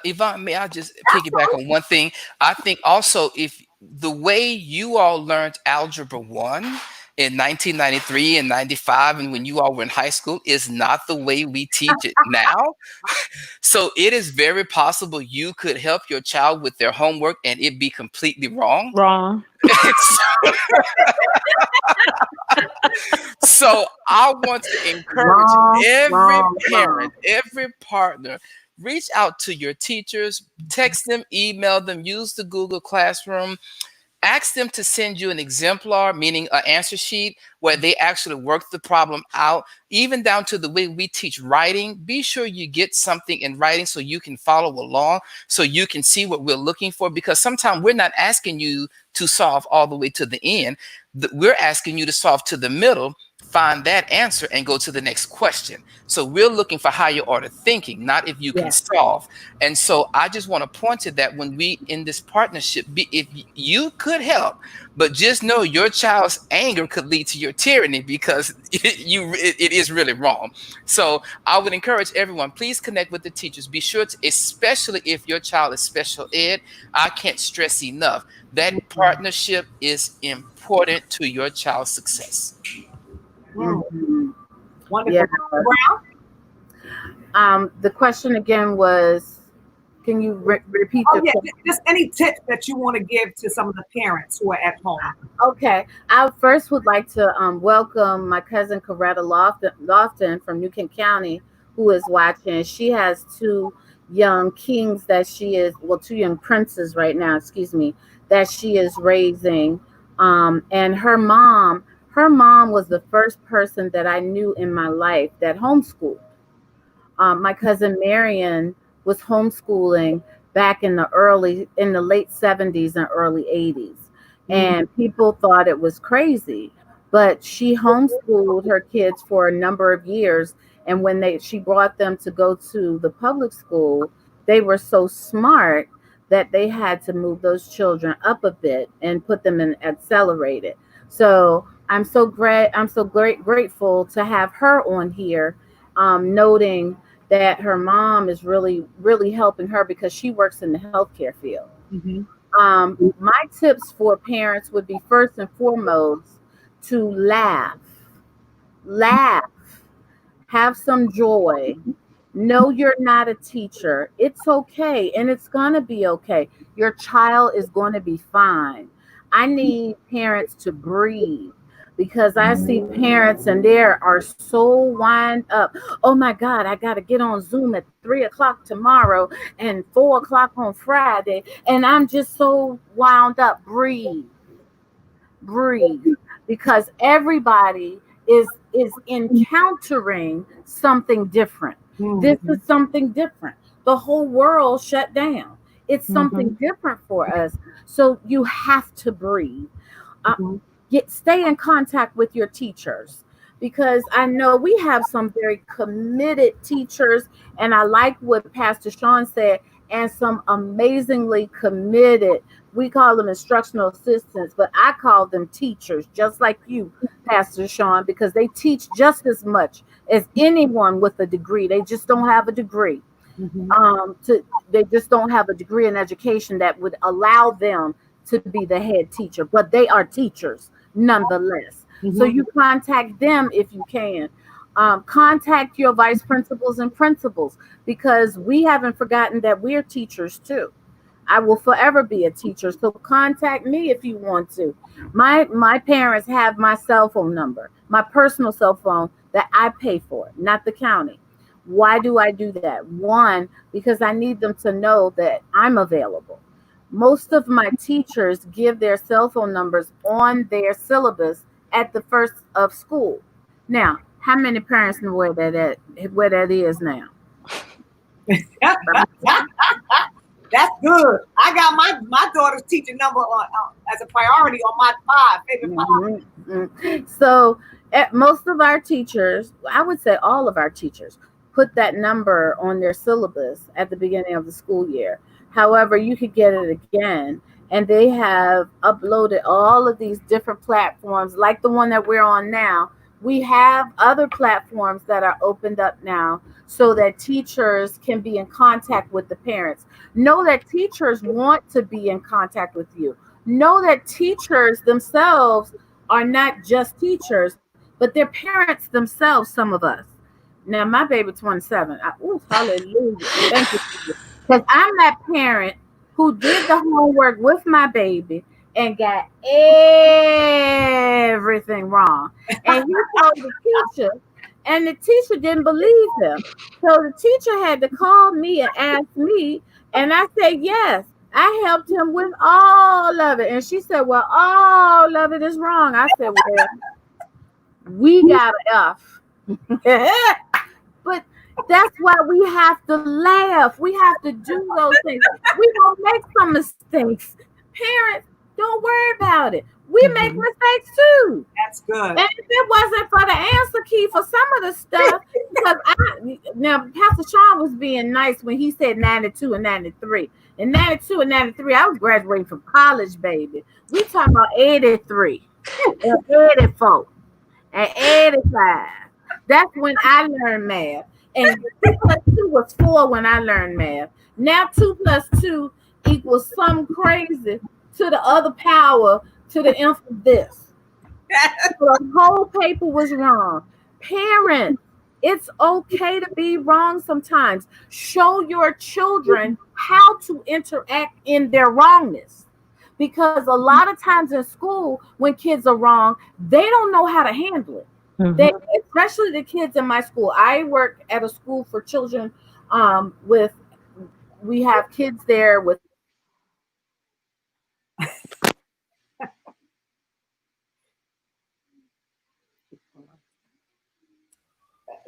Speaker 4: Yvonne, may I just piggyback on one thing? I think also, if the way you all learned Algebra 1 in 1993 and 95, and when you all were in high school, is not the way we teach it now. So it is very possible you could help your child with their homework and it be completely wrong. So I want to encourage every parent, every partner, reach out to your teachers, text them, email them, use the Google Classroom. Ask them to send you an exemplar, meaning an answer sheet, where they actually work the problem out, even down to the way we teach writing. Be sure you get something in writing so you can follow along, so you can see what we're looking for, because sometimes we're not asking you to solve all the way to the end. We're asking you to solve to the middle, find that answer, and go to the next question. So we're looking for higher order thinking, not if you can solve. And so I just want to point to that when we in this partnership, if you could help, but just know your child's anger could lead to your tyranny, because it is really wrong. So I would encourage everyone, please connect with the teachers. Be sure to, especially if your child is special ed, I can't stress enough, that partnership is important to your child's success.
Speaker 2: Wonderful.
Speaker 1: Yeah.
Speaker 2: Brown?
Speaker 1: The question again was, can you repeat the question?
Speaker 2: Just any tips that you want to give to some of the parents who are at home.
Speaker 1: Okay. I first would like to welcome my cousin Coretta Lofton from New Kent County, who is watching. She has two young kings two young princes right now, that she is raising. And her mom was the first person that I knew in my life that homeschooled. My cousin Marion was homeschooling back in the late 70s and early 80s. And people thought it was crazy, but she homeschooled her kids for a number of years. And when she brought them to go to the public school, they were so smart that they had to move those children up a bit and put them in accelerated. So I'm so grateful to have her on here, noting that her mom is really, really helping her because she works in the healthcare field. My tips for parents would be, first and foremost, to laugh. Have some joy. No, you're not a teacher. It's okay. And it's going to be okay. Your child is going to be fine. I need parents to breathe because I see parents and they are so wind up. Oh my God, I got to get on Zoom at 3 o'clock tomorrow and 4 o'clock on Friday. And I'm just so wound up. Breathe, because everybody is encountering something different. This is something different. The whole world shut down. It's something different for us. So you have to breathe. uh, stay in contact with your teachers, because I know we have some very committed teachers, and I like what Pastor Shon said, and some amazingly committed, we call them instructional assistants, but I call them teachers, just like you, Pastor Shon, because they teach just as much as anyone with a degree. They just don't have a degree. They just don't have a degree in education that would allow them to be the head teacher, but they are teachers nonetheless. So you contact them if you can. Contact your vice principals and principals, because we haven't forgotten that we're teachers too. I will forever be a teacher. So contact me if you want to. My parents have my cell phone number, my personal cell phone that I pay for, not the county. Why do I do that? One, because I need them to know that I'm available. Most of my teachers give their cell phone numbers on their syllabus at the first of school. Now, how many parents know where that is now?
Speaker 2: That's good. I got my daughter's teacher number as a priority on my favorite 5.
Speaker 1: So most of our teachers, I would say all of our teachers, put that number on their syllabus at the beginning of the school year. However, you could get it again, and they have uploaded all of these different platforms, like the one that we're on now. We have other platforms that are opened up now so that teachers can be in contact with the parents. Know that teachers want to be in contact with you. Know that teachers themselves are not just teachers, but they're parents themselves, some of us. Now, my baby 27. Hallelujah. Thank you. Because I'm that parent who did the homework with my baby and got everything wrong. And he told the teacher, and the teacher didn't believe him. So the teacher had to call me and ask me, and I said, yes, I helped him with all of it. And she said, well, all of it is wrong. I said, well, we got an F. But that's why we have to laugh. We have to do those things. We don't make some mistakes. Parents, don't worry about it. We make mistakes too.
Speaker 2: That's good.
Speaker 1: And if it wasn't for the answer key for some of the stuff, because now Pastor Shon was being nice when he said 92 and 93. And 92 and 93, I was graduating from college, baby. We talking about 83 and 84 and 85. That's when I learned math. And 2 plus 2 was 4 when I learned math. Now 2 plus 2 equals something crazy to the other power to the nth of this. So the whole paper was wrong. Parents, it's okay to be wrong sometimes. Show your children how to interact in their wrongness. Because a lot of times in school, when kids are wrong, they don't know how to handle it. They, especially the kids in my school. I work at a school for children we have kids there with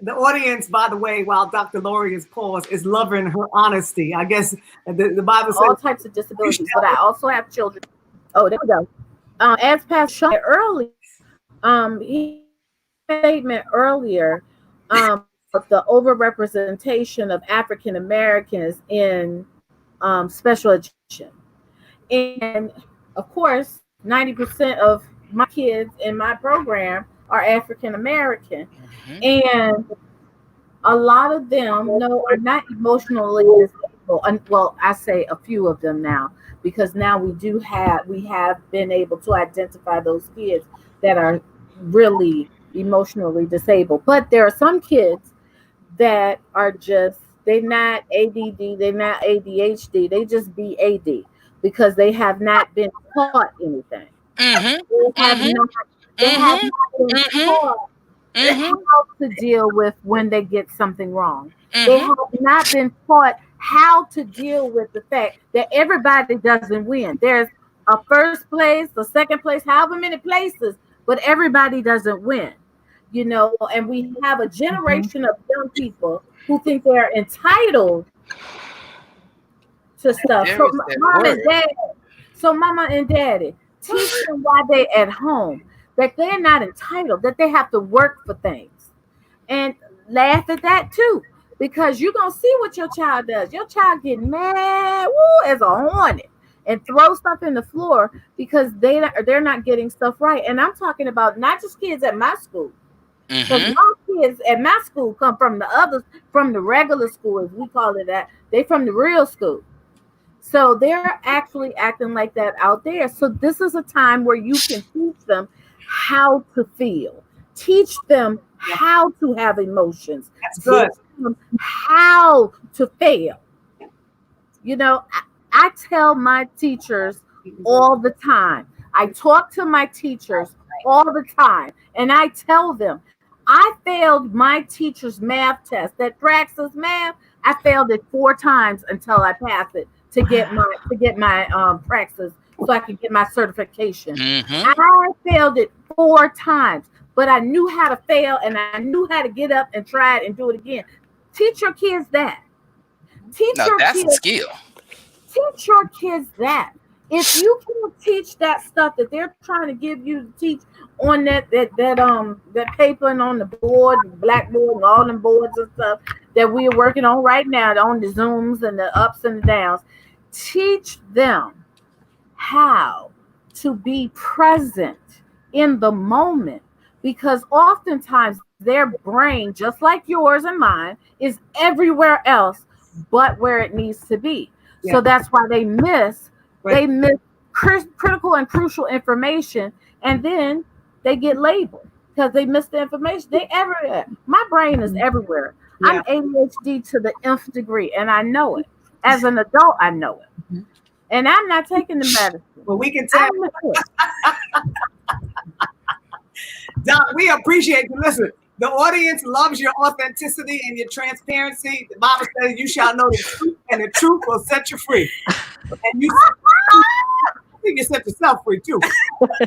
Speaker 2: The audience, by the way, while Dr. Laurie is paused, is loving her honesty. I guess the Bible says
Speaker 1: all types of disabilities, but I also have children. Oh, there we go. As Pastor Shon earlier, he made a statement earlier of the overrepresentation of African Americans in special education. And of course, 90% of my kids in my program are African American. And a lot of them are not emotionally disabled. Well, I say a few of them now, because now we have been able to identify those kids that are really emotionally disabled. But there are some kids that are just, they're not ADD, they're not ADHD, they just be AD because they have not been taught anything.
Speaker 4: Mm-hmm.
Speaker 1: They have
Speaker 4: Mm-hmm.
Speaker 1: not they have
Speaker 4: Mm-hmm.
Speaker 1: not been
Speaker 4: Mm-hmm.
Speaker 1: taught
Speaker 4: Mm-hmm.
Speaker 1: how to deal with when they get something wrong. They
Speaker 4: Mm-hmm.
Speaker 1: have not been taught how to deal with the fact that everybody doesn't win. There's a first place, a second place, however many places, but everybody doesn't win. And we have a
Speaker 2: Mhm.
Speaker 1: generation of young people who think they're entitled to stuff.
Speaker 4: There
Speaker 1: So
Speaker 4: is that
Speaker 1: mom and
Speaker 4: word.
Speaker 1: dad, so mama and daddy, teach them while they're at home that they're not entitled, that they have to work for things. And laugh at that too. Because you're gonna see what your child does. Your child get mad, woo, as a hornet, and throw stuff in the floor because they're not getting stuff right. And I'm talking about not just kids at my school, because
Speaker 4: Mm-hmm.
Speaker 1: my kids at my school come from the others, from the regular school, as we call it that. They from the real school. So they're actually acting like that out there. So this is a time where you can teach them how to feel, teach them
Speaker 2: Yeah,
Speaker 1: how to have emotions,
Speaker 2: that's
Speaker 1: teach
Speaker 2: good.
Speaker 1: them how to fail. I tell my teachers all the time. I talk to my teachers all the time, and I tell them I failed my teacher's math test, that Praxis math. I failed it 4 times until I passed it to get my Praxis so I could get my certification.
Speaker 4: Mm-hmm.
Speaker 1: I failed it 4 times, but I knew how to fail and I knew how to get up and try it and do it again. Teach your kids that. Teach
Speaker 4: Now
Speaker 1: your
Speaker 4: that's a
Speaker 1: kids
Speaker 4: skill.
Speaker 1: Teach your kids that. If you can't teach that stuff that they're trying to give you to teach on that paper and on the board, blackboard and all them boards and stuff that we are working on right now, on the Zooms and the ups and the downs, teach them how to be present in the moment, because oftentimes their brain, just like yours and mine, is everywhere else but where it needs to be.
Speaker 2: Yeah,
Speaker 1: So that's why they miss
Speaker 2: but
Speaker 1: they miss critical and crucial information, and then they get labeled because they miss the information. They everywhere. My brain is everywhere.
Speaker 2: yeah.
Speaker 1: I'm ADHD to the nth degree, and I know it. As an adult, I know it,
Speaker 2: Mhm.
Speaker 1: and I'm not taking the medicine.
Speaker 2: Well, we can tell,
Speaker 1: I miss it.
Speaker 2: Doc, we appreciate you. Listen, the audience loves your authenticity and your transparency. The Bible says you shall know the truth, and the truth will set you free. And I think you set yourself free too. But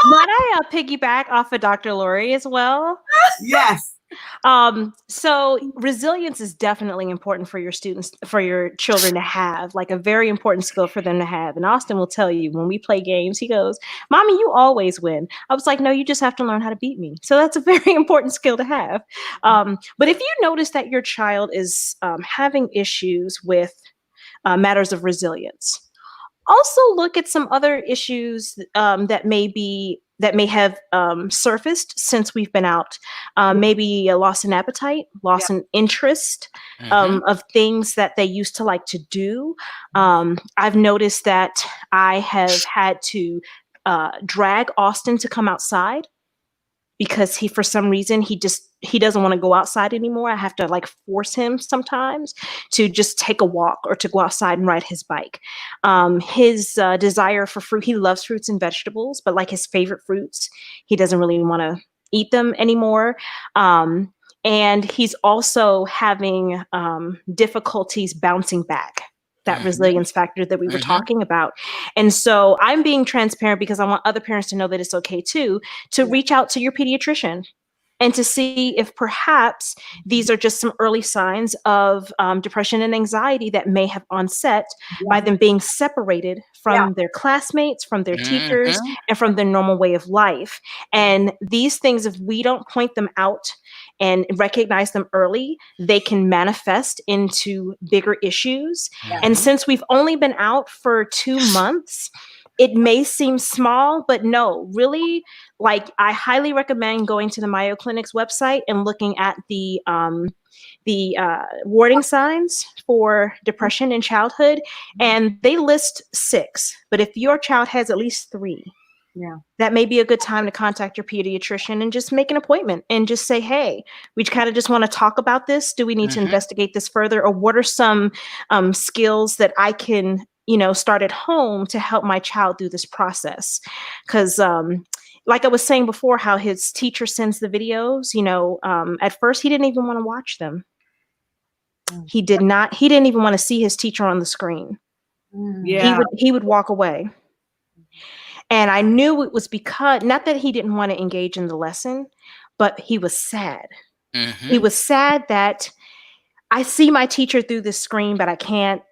Speaker 3: Might I piggyback off of Dr. Laurie as well?
Speaker 2: yes,
Speaker 3: So resilience is definitely important for your students, for your children to have, like a very important skill for them to have. And Austin will tell you when we play games, he goes, "Mommy, you always win." I was like, "No, you just have to learn how to beat me." So that's a very important skill to have. But if you notice that your child is having issues with matters of resilience, also look at some other issues that may have surfaced since we've been out. Maybe a loss in appetite,
Speaker 2: yeah,
Speaker 3: loss in interest
Speaker 4: Mm-hmm.
Speaker 3: of things that they used to like to do. I've noticed that I have had to drag Austin to come outside because he, for some reason, he doesn't want to go outside anymore. I have to like force him sometimes to just take a walk or to go outside and ride his bike. His desire for fruit, he loves fruits and vegetables, but like his favorite fruits, he doesn't really want to eat them anymore. And he's also having difficulties bouncing back, that
Speaker 4: Mm-hmm.
Speaker 3: resilience factor that we were
Speaker 4: Mm-hmm.
Speaker 3: talking about. And so I'm being transparent because I want other parents to know that it's okay too, to
Speaker 2: yeah,
Speaker 3: reach out to your pediatrician and to see if perhaps these are just some early signs of depression and anxiety that may have onset
Speaker 2: yeah,
Speaker 3: by them being separated
Speaker 2: yeah,
Speaker 3: from their classmates, from their teachers,
Speaker 4: Mm-hmm.
Speaker 3: and from their normal way of life. And these things, if we don't point them out and recognize them early, they can manifest into bigger issues. And
Speaker 4: Mm-hmm.
Speaker 3: since we've only been out for 2 months, it may seem small, but no, really, like I highly recommend going to the Mayo Clinic's website and looking at the warning signs for depression in childhood, and they list 6. But if your child has at least 3,
Speaker 2: Yeah.
Speaker 3: that may be a good time to contact your pediatrician and just make an appointment and just say, hey, we kind of just want to talk about this. Do we need to investigate this further? Or what are some skills that I can, start at home to help my child through this process? Because like I was saying before, how his teacher sends the videos, at first he didn't even want to watch them. He didn't even want to see his teacher on the screen.
Speaker 2: Yeah.
Speaker 3: He would walk away. And I knew it was because, not that he didn't want to engage in the lesson, but he was sad. He was sad that I see my teacher through this screen, but I can't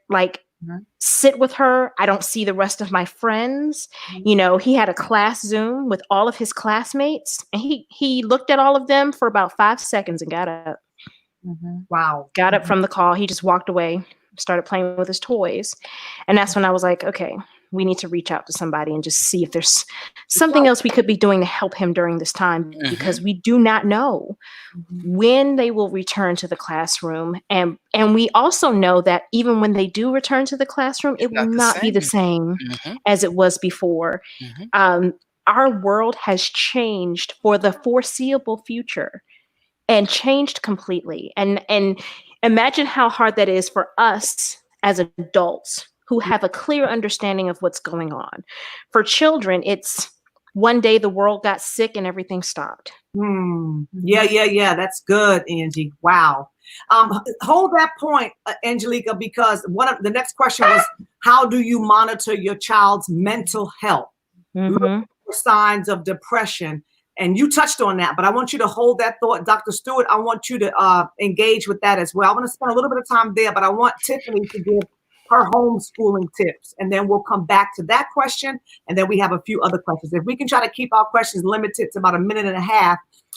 Speaker 3: sit with her. I don't see the rest of my friends. He had a class Zoom with all of his classmates, and he looked at all of them for about 5 seconds and got up.
Speaker 2: Wow.
Speaker 3: Got up from the call. He just walked away, started playing with his toys. And that's when I was like, okay, we need to reach out to somebody and just see if there's something else we could be doing to help him during this time, because we do not know when they will return to the classroom. And we also know that even when they do return to the classroom, it will not be the same as it was before. Our world has changed for the foreseeable future and changed completely. And imagine how hard that is for us as adults who have a clear understanding of what's going on. For children, it's one day the world got sick and everything stopped.
Speaker 2: Yeah. That's good, Angie. Wow. Hold that point, Angelica, because the next question was, how do you monitor your child's mental health? Look for signs of depression. And you touched on that, but I want you to hold that thought. Dr. Stewart, I want you to engage with that as well. I want to spend a little bit of time there, but I want Tiffany to give her homeschooling tips, and then we'll come back to that question, and then we have a few other questions. If we can try to keep our questions limited to about 1.5 minutes,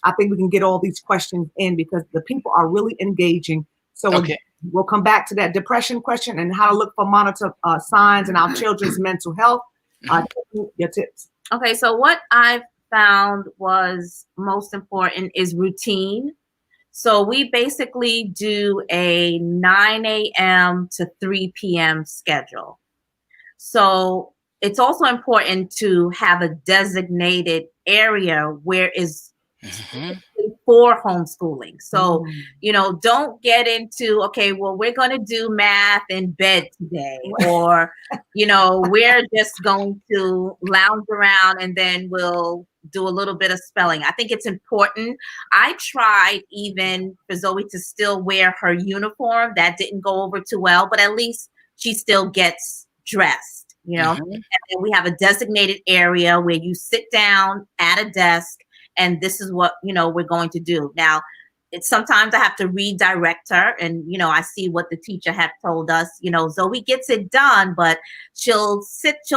Speaker 2: I think we can get all these questions in, because the people are really engaging. So we'll come back to that depression question and how to look for monitor signs in our children's mental health. Your tips.
Speaker 5: Okay, so what I've found was most important is routine. So we basically do a 9 a.m. to 3 p.m. schedule. So it's also important to have a designated area where is for homeschooling. So, don't get into, okay, well, we're going to do math in bed today, or, we're just going to lounge around and then we'll do a little bit of spelling. I think it's important. I tried even for Zoe to still wear her uniform. That didn't go over too well, but at least she still gets dressed, And then we have a designated area where you sit down at a desk, and this is what, we're going to do. Now, sometimes I have to redirect her, and, I see what the teacher had told us, Zoe gets it done, but she'll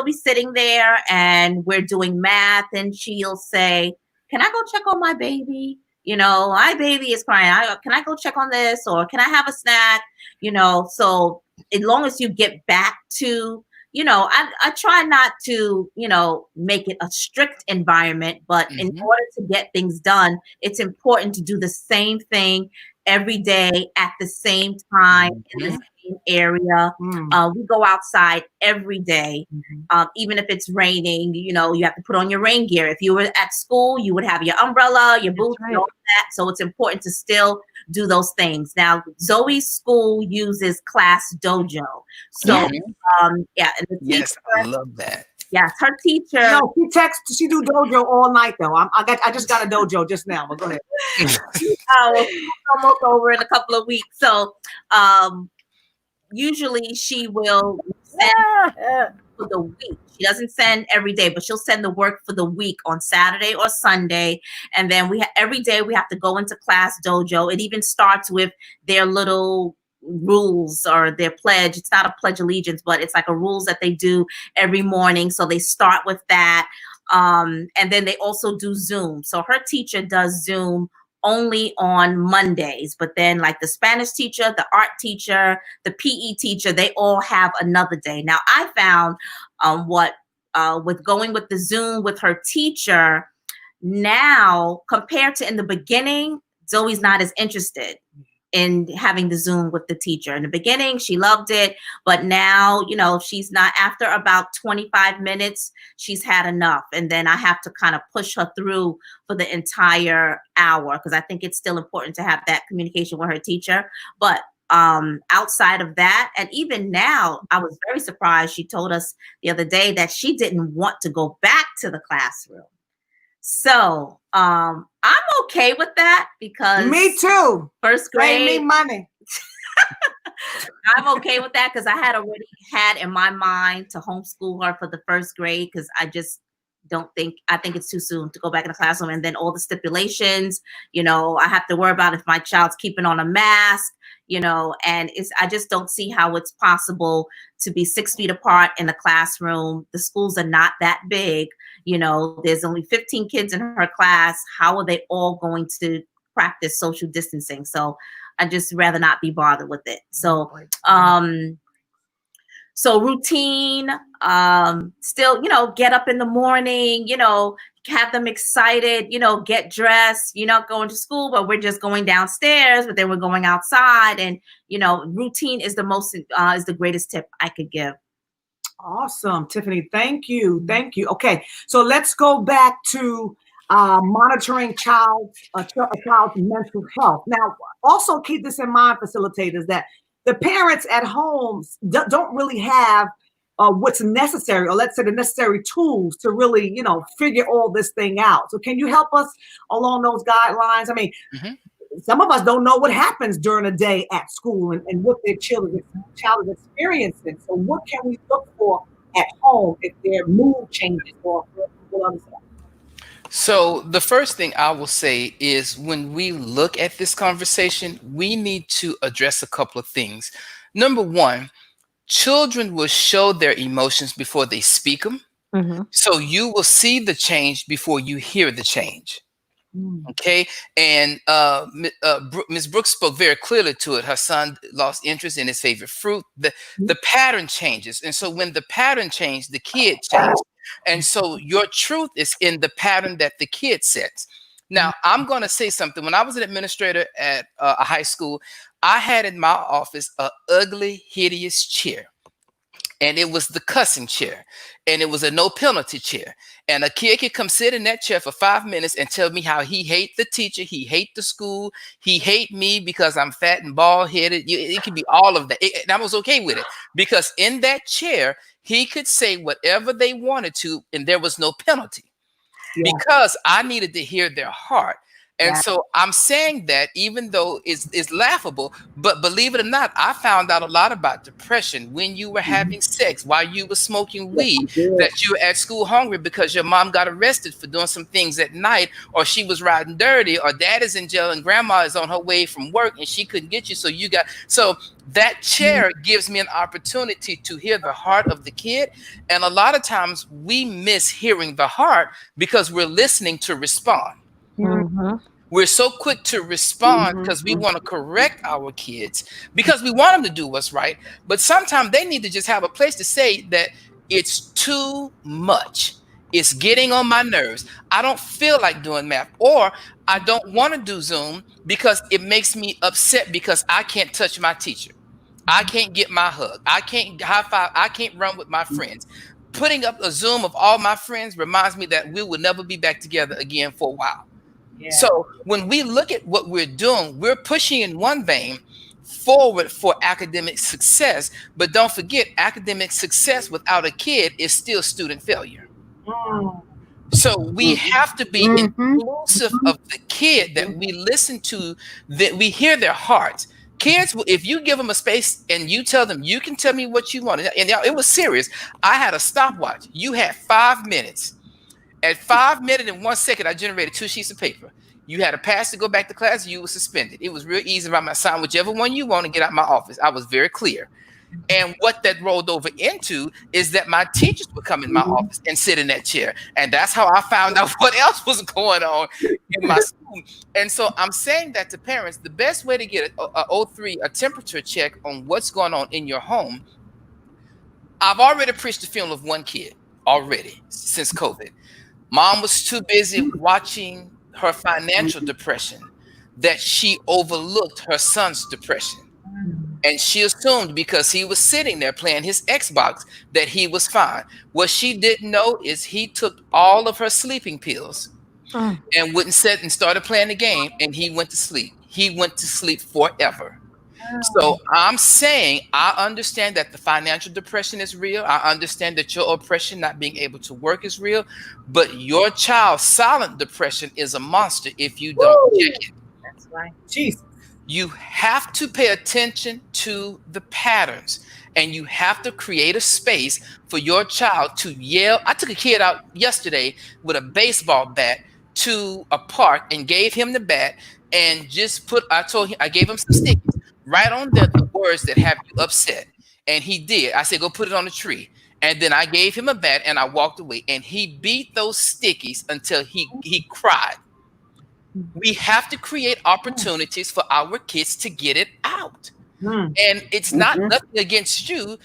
Speaker 5: be sitting there and we're doing math, and she'll say, can I go check on my baby? My baby is crying. Can I go check on this? Or can I have a snack? So as long as you get back to, I try not to, make it a strict environment, but in order to get things done, it's important to do the same thing every day at the same time in the same area. We go outside every day, even if it's raining. You have to put on your rain gear. If you were at school, you would have your umbrella, your boots, and all that. So it's important to still do those things. Now, Zoe's school uses Class Dojo. So, and the teacher,
Speaker 4: I love that.
Speaker 5: Yes, her teacher.
Speaker 2: No, she do dojo all night though. I just got a dojo just now, but go ahead.
Speaker 5: Almost over in a couple of weeks. So, usually she will send for the week. She doesn't send every day, but she'll send the work for the week on Saturday or Sunday. And then every day we have to go into Class Dojo. It even starts with their little rules or their pledge. It's not a pledge allegiance, but it's like a rules that they do every morning. So they start with that. And then they also do Zoom. So her teacher does Zoom only on Mondays, but then like the Spanish teacher, the art teacher, the PE teacher, they all have another day. Now I found with going with the Zoom with her teacher now, compared to in the beginning, Zoe's not as interested in having the Zoom with the teacher. In the beginning, she loved it, but now, she's not, after about 25 minutes, she's had enough. And then I have to kind of push her through for the entire hour, because I think it's still important to have that communication with her teacher. But outside of that, and even now, I was very surprised. She told us the other day that she didn't want to go back to the classroom. So I'm okay with that, because
Speaker 2: me too.
Speaker 5: First grade,
Speaker 2: pay me money.
Speaker 5: I'm okay with that, because I had already had in my mind to homeschool her for the first grade, because I just I think it's too soon to go back in the classroom. And then all the stipulations, I have to worry about if my child's keeping on a mask, and I just don't see how it's possible to be 6 feet apart in a classroom. The schools are not that big. There's only 15 kids in her class. How are they all going to practice social distancing? So I just rather not be bothered with it. So, routine, still, get up in the morning, have them excited, get dressed. You're not going to school, but we're just going downstairs, but then we're going outside. And, routine is the greatest tip I could give.
Speaker 2: Awesome, Tiffany. Thank you. Okay, so let's go back to monitoring a child's mental health. Now, also keep this in mind, facilitators, that the parents at home don't really have what's necessary, or let's say the necessary tools to really, figure all this thing out. So can you help us along those guidelines? I mean, some of us don't know what happens during a day at school and what their child is experiencing. So what can we look for at home if their mood changes or other stuff?
Speaker 4: So the first thing I will say is, when we look at this conversation, we need to address a couple of things. Number one, children will show their emotions before they speak them. So you will see the change before you hear the change. Okay. And Ms. Brooks spoke very clearly to it. Her son lost interest in his favorite fruit. The pattern changes. And so when the pattern changed, the kid changed. And so your truth is in the pattern that the kid sets. Now, I'm going to say something. When I was an administrator at a high school, I had in my office an ugly, hideous chair. And it was the cussing chair. And it was a no penalty chair. And a kid could come sit in that chair for 5 minutes and tell me how he hate the teacher, he hate the school, he hate me because I'm fat and bald headed. It could be all of that. And I was okay with it, because in that chair, he could say whatever they wanted to, and there was no penalty, because I needed to hear their heart. And so I'm saying that, even though it's laughable, but believe it or not, I found out a lot about depression when you were having sex, while you were smoking weed, that you were at school hungry because your mom got arrested for doing some things at night, or she was riding dirty, or dad is in jail and grandma is on her way from work and she couldn't get you. So that chair gives me an opportunity to hear the heart of the kid. And a lot of times we miss hearing the heart because we're listening to respond. We're so quick to respond because we want to correct our kids, because we want them to do what's right. But sometimes they need to just have a place to say that it's too much. It's getting on my nerves. I don't feel like doing math, or I don't want to do Zoom because it makes me upset because I can't touch my teacher. I can't get my hug. I can't high five. I can't run with my friends. Putting up a Zoom of all my friends reminds me that we will never be back together again for a while. So when we look at what we're doing, we're pushing in one vein forward for academic success. But don't forget, academic success without a kid is still student failure. So we have to be inclusive of the kid, that we listen to, that we hear their hearts. Kids, if you give them a space and you tell them, you can tell me what you want. And it was serious. I had a stopwatch. You had 5 minutes. At 5 minutes and 1 second, I generated 2 sheets of paper. You had a pass to go back to class, you were suspended. It was real easy. By my sign whichever one you want to get out of my office. I was very clear. And what that rolled over into is that my teachers would come in my office and sit in that chair. And that's how I found out what else was going on in my school. And so I'm saying that to parents, the best way to get a O3, a temperature check on what's going on in your home. I've already preached the funeral of one kid already since COVID. Mom was too busy watching her financial depression that she overlooked her son's depression. And she assumed because he was sitting there playing his Xbox that he was fine. What she didn't know is he took all of her sleeping pills
Speaker 3: Mm.
Speaker 4: and wouldn't sit and started playing the game, and he went to sleep. He went to sleep forever. So I'm saying I understand that the financial depression is real. I understand that your oppression, not being able to work, is real. But your child's silent depression is a monster if you don't check it.
Speaker 5: That's right.
Speaker 2: Jesus.
Speaker 4: You have to pay attention to the patterns, and you have to create a space for your child to yell. I took a kid out yesterday with a baseball bat to a park and gave him the bat and just I gave him some stickers, right on there, the words that have you upset. And he did. I said, go put it on the tree. And then I gave him a bat and I walked away, and he beat those stickies until he cried. We have to create opportunities for our kids to get it out. And it's not nothing against you.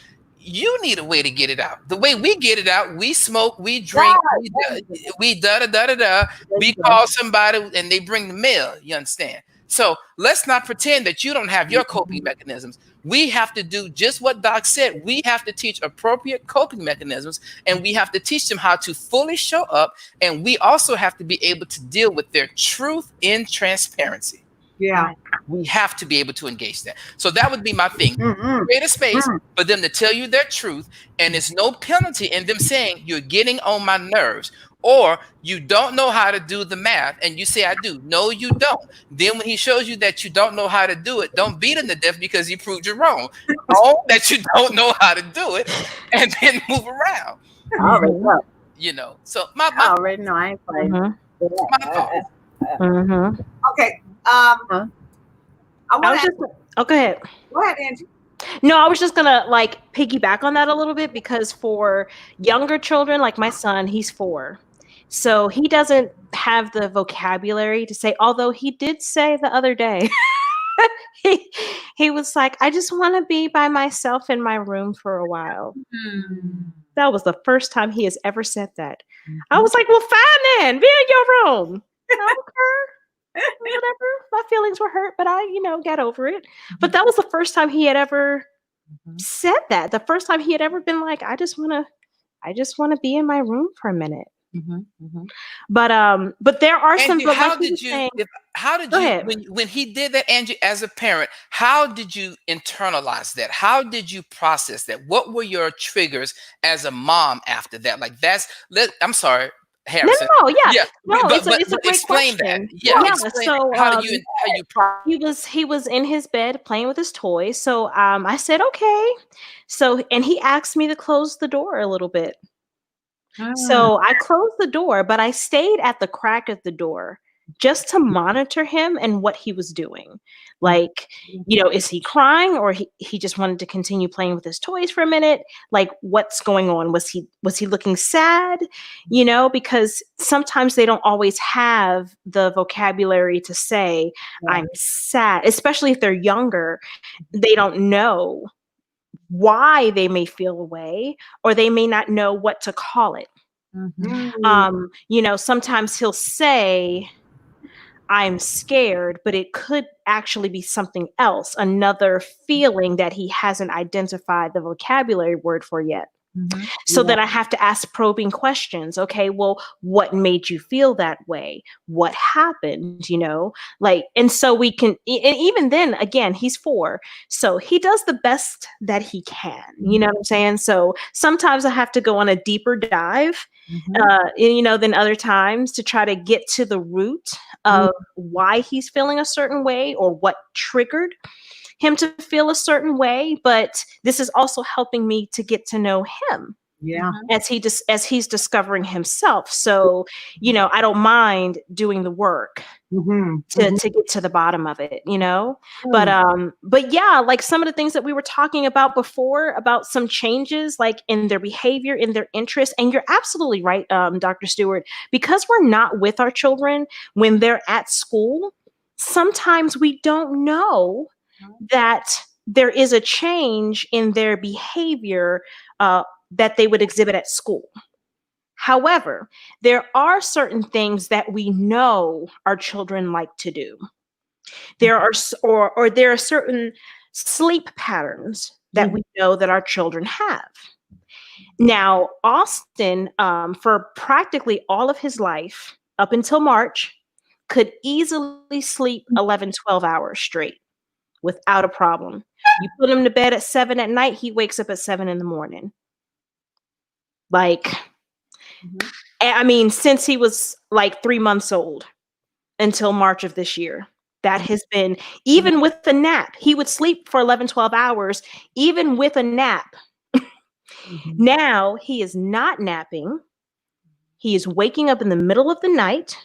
Speaker 4: You need a way to get it out. The way we get it out, we smoke, we drink, we da da da da da. We call somebody and they bring the mail. You understand? So let's not pretend that you don't have your coping mechanisms. We have to do just what Doc said. We have to teach appropriate coping mechanisms, and we have to teach them how to fully show up. And we also have to be able to deal with their truth in transparency.
Speaker 2: Yeah.
Speaker 4: We have to be able to engage that. So that would be my thing. Create a space for them to tell you their truth, and there's no penalty in them saying you're getting on my nerves, or you don't know how to do the math and you say I do. No, you don't. Then when he shows you that you don't know how to do it, don't beat him to death because he proved you wrong. Own that you don't know how to do it, and then move around.
Speaker 1: I already know.
Speaker 4: You know. So
Speaker 1: I already know. I ain't playing.
Speaker 4: my fault.
Speaker 2: Okay.
Speaker 3: I was just, oh, go ahead.
Speaker 2: Go ahead, Angie.
Speaker 3: No, I was just gonna like piggyback on that a little bit, because for younger children, like my son, he's 4. So he doesn't have the vocabulary to say, although he did say the other day, he was like, I just want to be by myself in my room for a while. That was the first time he has ever said that. I was like, well, fine then, be in your room. Okay. Whatever. My feelings were hurt, but I, got over it. But that was the first time he had ever said that. The first time he had ever been like, I just want to be in my room for a minute. But there are
Speaker 4: Angie,
Speaker 3: some. But
Speaker 4: how
Speaker 3: like
Speaker 4: did you? When he did that, Angie, as a parent, how did you internalize that? How did you process that? What were your triggers as a mom after that? Like I'm sorry, Harrison.
Speaker 3: No, yeah. No,
Speaker 4: but
Speaker 3: it's a great
Speaker 4: explain
Speaker 3: question.
Speaker 4: that. Yeah,
Speaker 3: explain so
Speaker 4: how you
Speaker 3: he was in his bed playing with his toys. So I said, okay. So, and he asked me to close the door a little bit. So I closed the door, but I stayed at the crack of the door just to monitor him and what he was doing. Like, is he crying, or he just wanted to continue playing with his toys for a minute? Like, what's going on? Was he looking sad? Because sometimes they don't always have the vocabulary to say, I'm sad, especially if they're younger. They don't know why they may feel away, or they may not know what to call it. Sometimes he'll say, I'm scared, but it could actually be something else, another feeling that he hasn't identified the vocabulary word for yet. So then I have to ask probing questions. Okay, well, what made you feel that way? What happened? And so we can, and even then, again, he's 4. So he does the best that he can. You know what I'm saying? So sometimes I have to go on a deeper dive, than other times, to try to get to the root of why he's feeling a certain way or what triggered him to feel a certain way. But this is also helping me to get to know him as he's discovering himself. So, I don't mind doing the work to get to the bottom of it, but yeah, like some of the things that we were talking about before, about some changes like in their behavior, in their interests. And you're absolutely right, Dr. Stewart, because we're not with our children when they're at school. Sometimes we don't know that there is a change in their behavior that they would exhibit at school. However, there are certain things that we know our children like to do. There are or there are certain sleep patterns that we know that our children have. Now, Austin, for practically all of his life, up until March, could easily sleep 11, 12 hours straight without a problem. You put him to bed at 7 at night, he wakes up at 7 in the morning. Like, I mean, since he was like 3 months old until March of this year. That has been, even with the nap, he would sleep for 11, 12 hours, even with a nap. Now he is not napping. He is waking up in the middle of the night.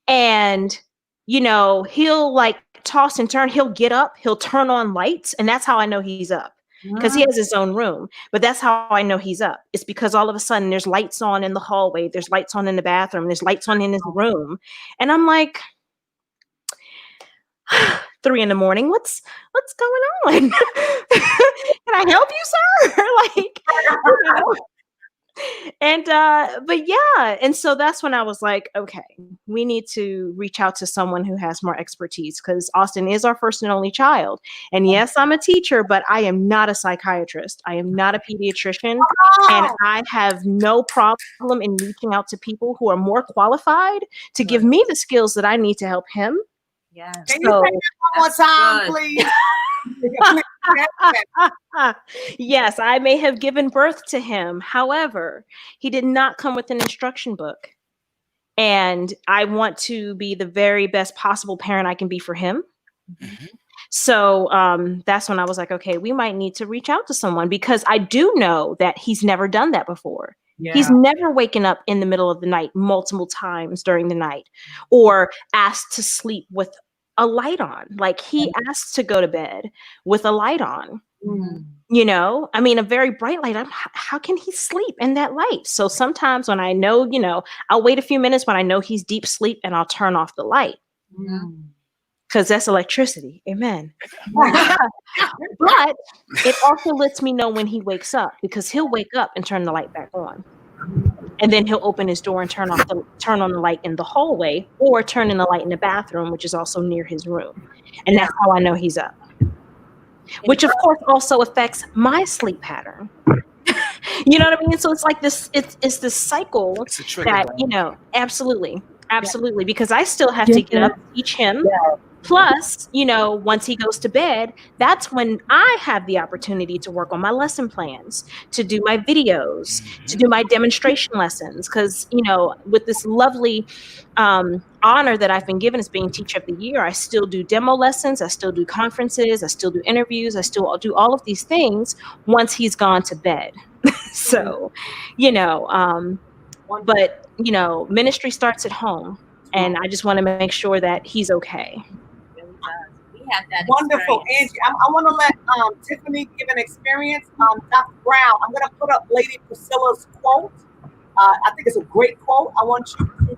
Speaker 3: And, you know, he'll like toss and turn. He'll get up, he'll turn on lights. And that's how I know he's up, because he has his own room. But that's how I know he's up. It's because all of a sudden there's lights on in the hallway. There's lights on in the bathroom. There's lights on in his room. And I'm like, 3 in the morning. What's going on? Can I help you, sir? Like, you know? And but yeah, and so that's when I was like, okay, we need to reach out to someone who has more expertise, because Austin is our first and only child. And yes, I'm a teacher, but I am not a psychiatrist. I am not a pediatrician, and I have no problem in reaching out to people who are more qualified to give me the skills that I need to help him.
Speaker 5: Yes.
Speaker 2: Can you say that one more time, please?
Speaker 3: Yes, I may have given birth to him. However, he did not come with an instruction book. And I want to be the very best possible parent I can be for him. So that's when I was like, okay, we might need to reach out to someone, because I do know that he's never done that before. He's never waken up in the middle of the night multiple times during the night, or asked to sleep with a light on. Like, he asked to go to bed with a light on. You know, I mean, a very bright light. How can he sleep in that light? So sometimes when I know, you know, I'll wait a few minutes when I know he's deep sleep, and I'll turn off the light, because that's electricity. Amen. But it also lets me know when he wakes up, because he'll wake up and turn the light back on. And then he'll open his door and turn on the light in the hallway, or turn in the light in the bathroom, which is also near his room. And that's how I know he's up. Which of course also affects my sleep pattern. You know what I mean? So it's like this, it's this cycle that, you know, absolutely, because I still have to get up, teach him. Plus, you know, once he goes to bed, that's when I have the opportunity to work on my lesson plans, to do my videos, to do my demonstration lessons. Because, you know, with this lovely honor that I've been given as being Teacher of the Year, I still do demo lessons, I still do conferences, I still do interviews, I still do all of these things once he's gone to bed. So, you know, but, you know, ministry starts at home. And I just want to make sure that he's okay.
Speaker 5: Had that
Speaker 2: wonderful,
Speaker 5: experience.
Speaker 2: Angie. I want to let Tiffany give an experience. Dr. Brown, I'm going to put up Lady Priscilla's quote. I think it's a great quote. I want you to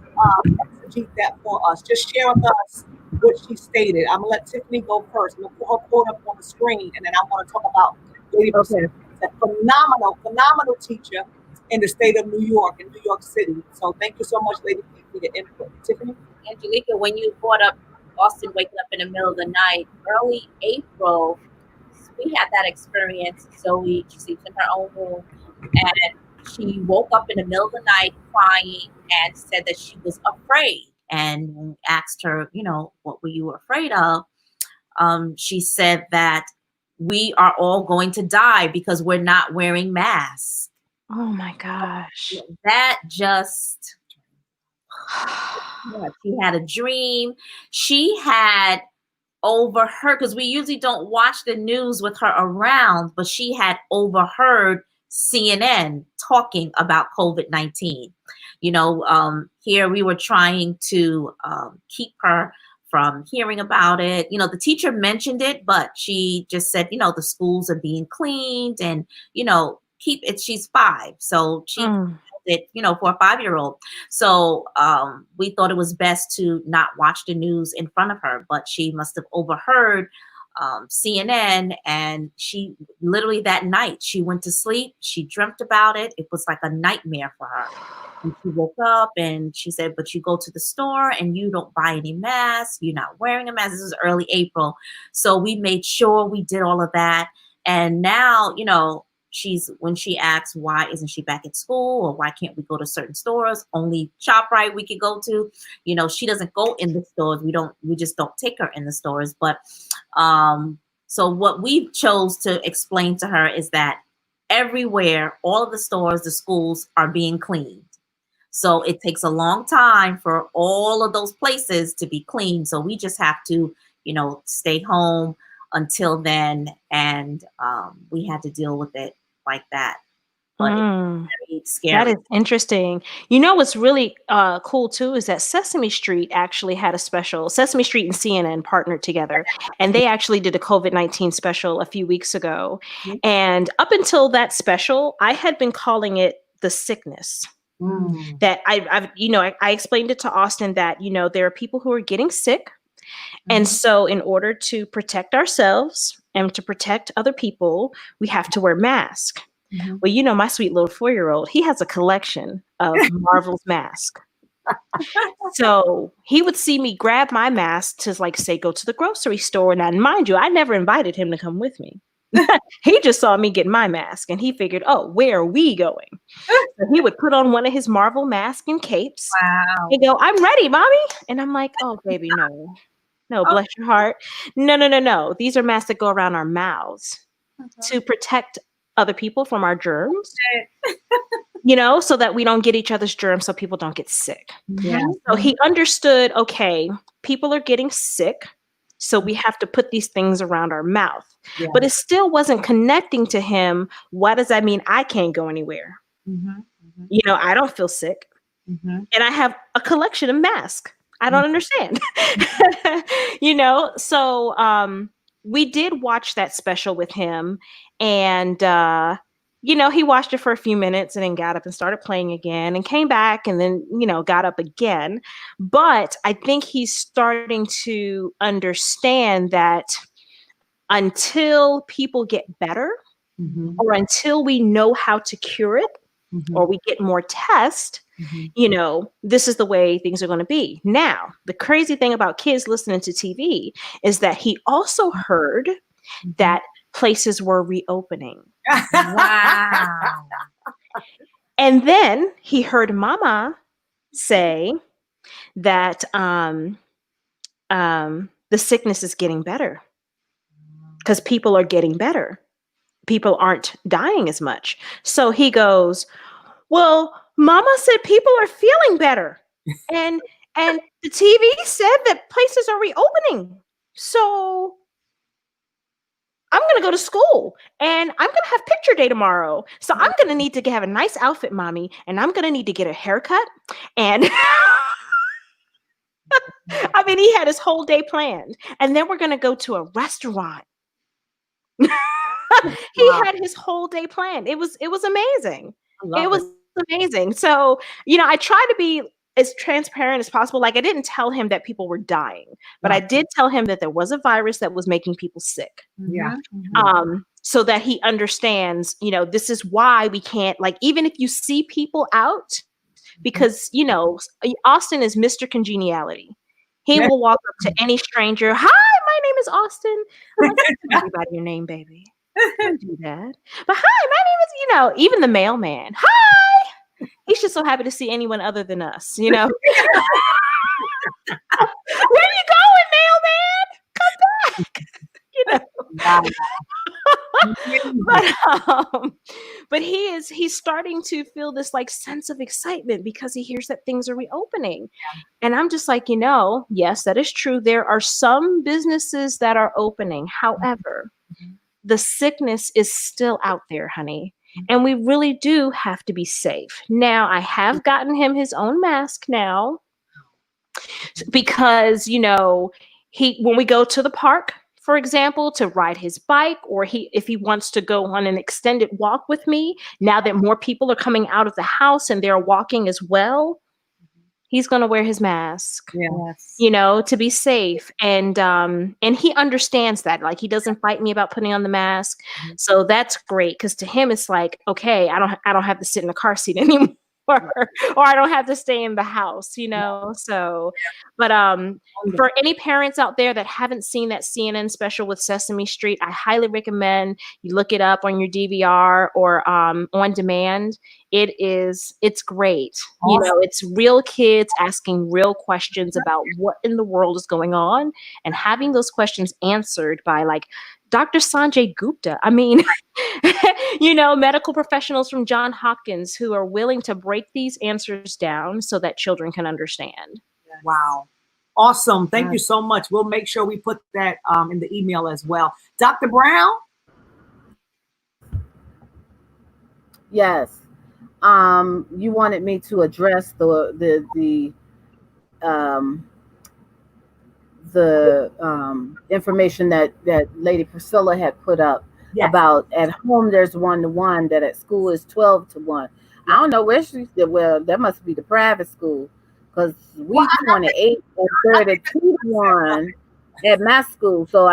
Speaker 2: exegete that for us. Just share with us what she stated. I'm going to let Tiffany go first. I'm going to put her quote up on the screen, and then I want to talk about Lady Priscilla. She's a phenomenal teacher in the state of New York, in New York City. So thank you so much, Lady, for your input. Tiffany?
Speaker 5: Angelica, when you brought up Austin waking up in the middle of the night, early April, we had that experience. Zoe, she sleeps in her own room, and she woke up in the middle of the night crying and said that she was afraid. And when we asked her, you know, what were you afraid of? She said that we are all going to die because we're not wearing masks.
Speaker 3: Oh my gosh.
Speaker 5: That just... Yeah, she had a dream. She had overheard, because we usually don't watch the news with her around, but she had overheard CNN talking about COVID-19. You know, here we were trying to keep her from hearing about it. You know, the teacher mentioned it, but she just said, you know, the schools are being cleaned and, you know, keep it. She's 5. So she it, you know, for a 5-year-old. So we thought it was best to not watch the news in front of her, but she must have overheard CNN, and she literally that night she went to sleep. She dreamt about it. It was like a nightmare for her. And she woke up and she said, but you go to the store and you don't buy any masks. You're not wearing a mask. This is early April. So we made sure we did all of that. And now, when she asks why isn't she back at school or why can't we go to certain stores, only ShopRite we could go to, she doesn't go in the stores. We just don't take her in the stores. But so what we chose to explain to her is that everywhere, all of the stores, the schools are being cleaned. So it takes a long time for all of those places to be clean. So we just have to, stay home until then. And we had to deal with it like that. But it's very scary.
Speaker 3: That is interesting. What's really cool too is that Sesame Street actually had a special. Sesame Street and CNN partnered together, and they actually did a COVID-19 special a few weeks ago. Mm-hmm. And up until that special, I had been calling it The Sickness. That I explained it to Austin that, there are people who are getting sick. And so in order to protect ourselves and to protect other people, we have to wear masks. Well, my sweet little 4-year-old, he has a collection of Marvel's masks. So he would see me grab my mask to say, go to the grocery store. And mind you, I never invited him to come with me. He just saw me get my mask and he figured, oh, where are we going? So he would put on one of his Marvel masks and capes.
Speaker 5: Wow.
Speaker 3: And go, I'm ready, mommy. And I'm like, oh, baby, no, bless your heart. No. These are masks that go around our mouths to protect other people from our germs, so that we don't get each other's germs, so people don't get sick.
Speaker 5: Yeah.
Speaker 3: So he understood, okay, people are getting sick, so we have to put these things around our mouth. Yeah. But it still wasn't connecting to him. What does that mean? I can't go anywhere. I don't feel sick. And I have a collection of masks. I don't understand. So we did watch that special with him, and he watched it for a few minutes and then got up and started playing again and came back and then, got up again. But I think he's starting to understand that until people get better or until we know how to cure it or we get more tests, this is the way things are going to be. Now, the crazy thing about kids listening to TV is that he also heard that places were reopening.
Speaker 5: Wow.
Speaker 3: And then he heard Mama say that the sickness is getting better because people are getting better. People aren't dying as much. So he goes, well, Mama said people are feeling better. And the TV said that places are reopening. So I'm going to go to school and I'm going to have picture day tomorrow. So I'm going to need to have a nice outfit, Mommy. And I'm going to need to get a haircut. And he had his whole day planned. And then we're going to go to a restaurant. He had his whole day planned. It was amazing. It was amazing. So, I try to be as transparent as possible. Like I didn't tell him that people were dying, but I did tell him that there was a virus that was making people sick.
Speaker 2: Yeah.
Speaker 3: So that he understands, this is why we can't, even if you see people out, because, Austin is Mr. Congeniality. He will walk up to any stranger. Hi, my name is Austin. I'm like, tell everybody your name, baby. Don't do that. But hi, my name is, even the mailman. Hi. He's just so happy to see anyone other than us, Where you going, mailman? Come back. But he's starting to feel this sense of excitement because he hears that things are reopening. And I'm just like, yes, that is true. There are some businesses that are opening. However, the sickness is still out there, honey. And we really do have to be safe. Now, I have gotten him his own mask now because, when we go to the park, for example, to ride his bike, or if he wants to go on an extended walk with me, now that more people are coming out of the house and they're walking as well, he's going to wear his mask, to be safe. And he understands that. He doesn't fight me about putting on the mask. So that's great. Cause to him, it's like, okay, I don't have to sit in the car seat anymore. or I don't have to stay in the house, So, but for any parents out there that haven't seen that CNN special with Sesame Street, I highly recommend you look it up on your DVR or on demand. It's great.
Speaker 2: Awesome.
Speaker 3: It's real kids asking real questions about what in the world is going on and having those questions answered by like Dr. Sanjay Gupta. I mean, medical professionals from John Hopkins who are willing to break these answers down so that children can understand.
Speaker 2: Wow. Awesome. Thank you so much. We'll make sure we put that in the email as well. Dr. Brown?
Speaker 1: Yes. You wanted me to address the information that Lady Priscilla had put up about at home there's 1-to-1, that at school is 12-to-1. I don't know where she said. Well, that must be the private school, because we 28 and 32-to-1 at my school. So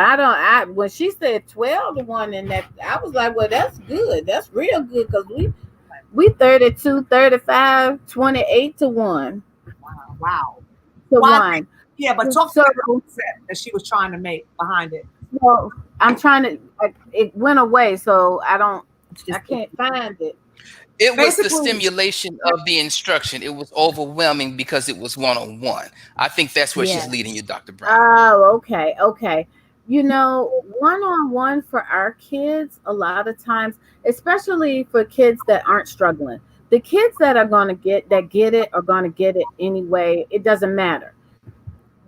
Speaker 1: when she said 12-to-1, and that, I was like, well, that's good. That's real good, because we 32, 35, 28-to-1.
Speaker 2: Wow.
Speaker 1: To one.
Speaker 2: Yeah, but talk to the concept that she was trying to make behind it.
Speaker 1: Well, I'm trying to. It went away, so I can't find it.
Speaker 4: It was the stimulation of the instruction. It was overwhelming because it was one-on-one. I think that's where she's leading you, Dr. Brown.
Speaker 1: Oh, okay. One-on-one for our kids, a lot of times, especially for kids that aren't struggling, the kids that are going to get it are going to get it anyway. It doesn't matter.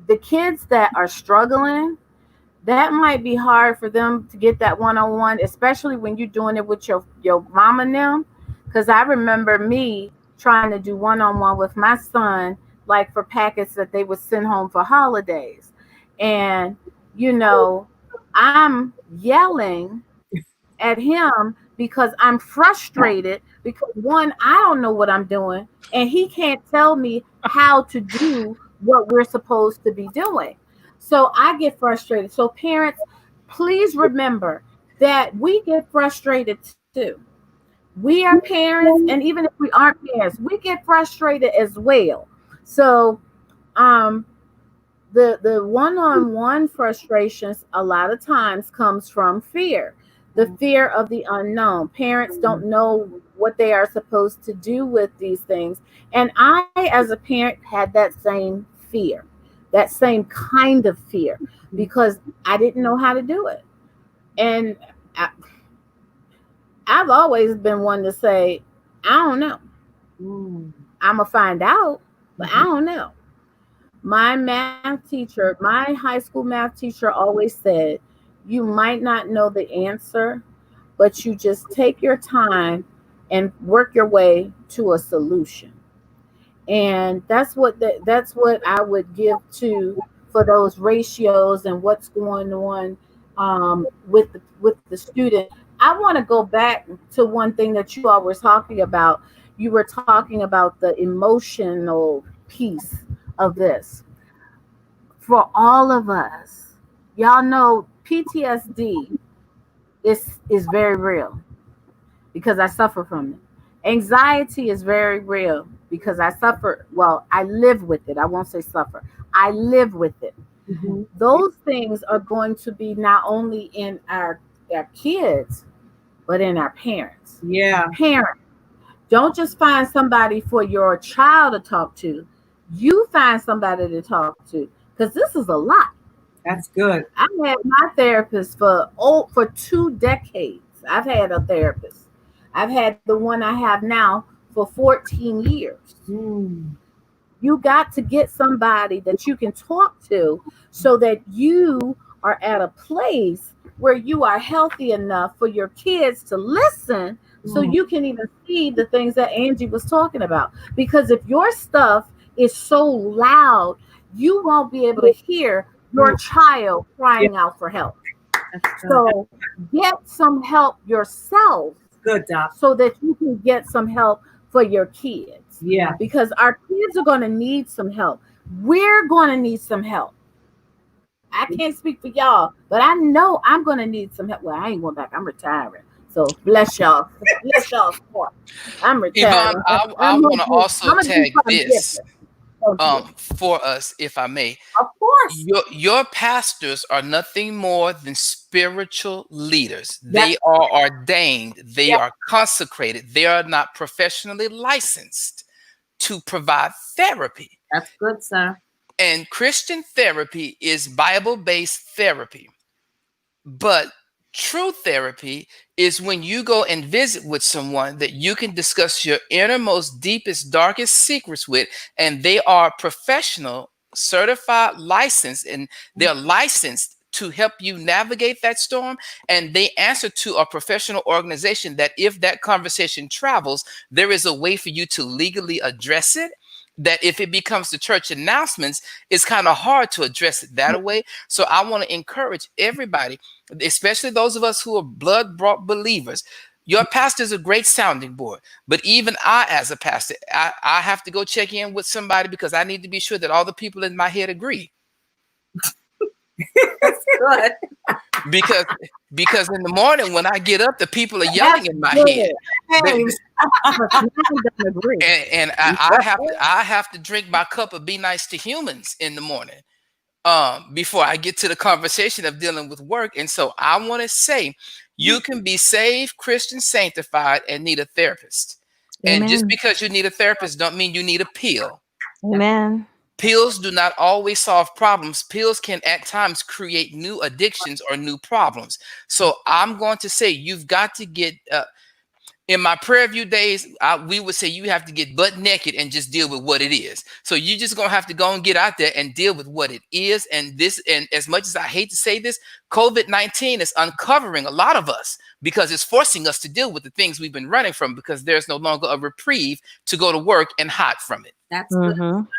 Speaker 1: The kids that are struggling, that might be hard for them to get that one-on-one, especially when you're doing it with your mom and them. Because I remember me trying to do one-on-one with my son, like for packets that they would send home for holidays. And, I'm yelling at him because I'm frustrated because, one, I don't know what I'm doing, and he can't tell me how to do what we're supposed to be doing. So I get frustrated. So parents, please remember that we get frustrated too. We are parents, and even if we aren't parents, we get frustrated as well. So the one-on-one frustrations a lot of times comes from fear. The fear of the unknown. Parents don't know what they are supposed to do with these things. And I, as a parent, had that same fear, that same kind of fear, because I didn't know how to do it. And I've always been one to say, I don't know. I'm going to find out, but I don't know. My high school math teacher always said, you might not know the answer, but you just take your time and work your way to a solution. And that's what I would give for those ratios and what's going on with the student. I want to go back to one thing that you all were talking about. You were talking about the emotional piece of this. For all of us, y'all know PTSD is very real because I suffer from it. Anxiety is very real because I suffer. Well, I live with it. I won't say suffer. I live with it. Mm-hmm. Those things are going to be not only in our kids, but in our parents.
Speaker 2: Yeah.
Speaker 1: Parents, don't just find somebody for your child to talk to. You find somebody to talk to, because this is a lot.
Speaker 2: That's good.
Speaker 1: I've had my therapist for 2 decades. I've had a therapist. I've had the one I have now for 14 years. You got to get somebody that you can talk to so that you are at a place where you are healthy enough for your kids to listen, so you can even see the things that Angie was talking about. Because if your stuff is so loud, you won't be able to hear your child crying out for help. So get some help yourself.
Speaker 2: Good, Doc.
Speaker 1: So that you can get some help for your kids.
Speaker 2: Yeah.
Speaker 1: Because our kids are going to need some help. We're going to need some help. I can't speak for y'all, but I know I'm going to need some help. Well, I ain't going back. I'm retiring. So bless y'all. Bless y'all. Support. I'm retired.
Speaker 4: Yvonne, I
Speaker 1: I'm
Speaker 4: want to
Speaker 1: gonna
Speaker 4: also
Speaker 1: do
Speaker 4: tag
Speaker 1: something
Speaker 4: this
Speaker 1: different. Don't you?
Speaker 4: for us, if I may.
Speaker 2: Of course.
Speaker 4: Your pastors are nothing more than spiritual leaders.
Speaker 2: That's,
Speaker 4: They are ordained. They
Speaker 2: yeah,
Speaker 4: are consecrated. They are not professionally licensed to provide therapy.
Speaker 5: That's good, sir.
Speaker 4: And Christian therapy is Bible-based therapy. But true therapy is when you go and visit with someone that you can discuss your innermost, deepest, darkest secrets with, and they are professional, certified, licensed, and they're licensed to help you navigate that storm. And they answer to a professional organization that if that conversation travels, there is a way for you to legally address it. That if it becomes the church announcements, it's kind of hard to address it that way. So I want to encourage everybody, especially those of us who are blood brought believers. Your pastor is a great sounding board, but even I, as a pastor, I have to go check in with somebody because I need to be sure that all the people in my head agree.
Speaker 5: That's good.
Speaker 4: Because in the morning when I get up, the people are yelling in my
Speaker 1: Good.
Speaker 4: head. They-
Speaker 2: James.
Speaker 1: I don't agree.
Speaker 4: and I have to drink my cup of be nice to humans in the morning before I get to the conversation of dealing with work. And so I want to say you can be saved, Christian, sanctified, and need a therapist. And just
Speaker 3: Amen.
Speaker 4: because you need a therapist don't mean you need a pill.
Speaker 3: Amen.
Speaker 4: Pills do not always solve problems. Pills can at times create new addictions or new problems. So I'm going to say you've got to get in my prayer view days, we would say you have to get butt naked and just deal with what it is. So you just gonna have to go and get out there and deal with what it is. And as much as I hate to say this, COVID-19 is uncovering a lot of us because it's forcing us to deal with the things we've been running from because there's no longer a reprieve to go to work and hide from it.
Speaker 5: That's good.
Speaker 3: Mm-hmm.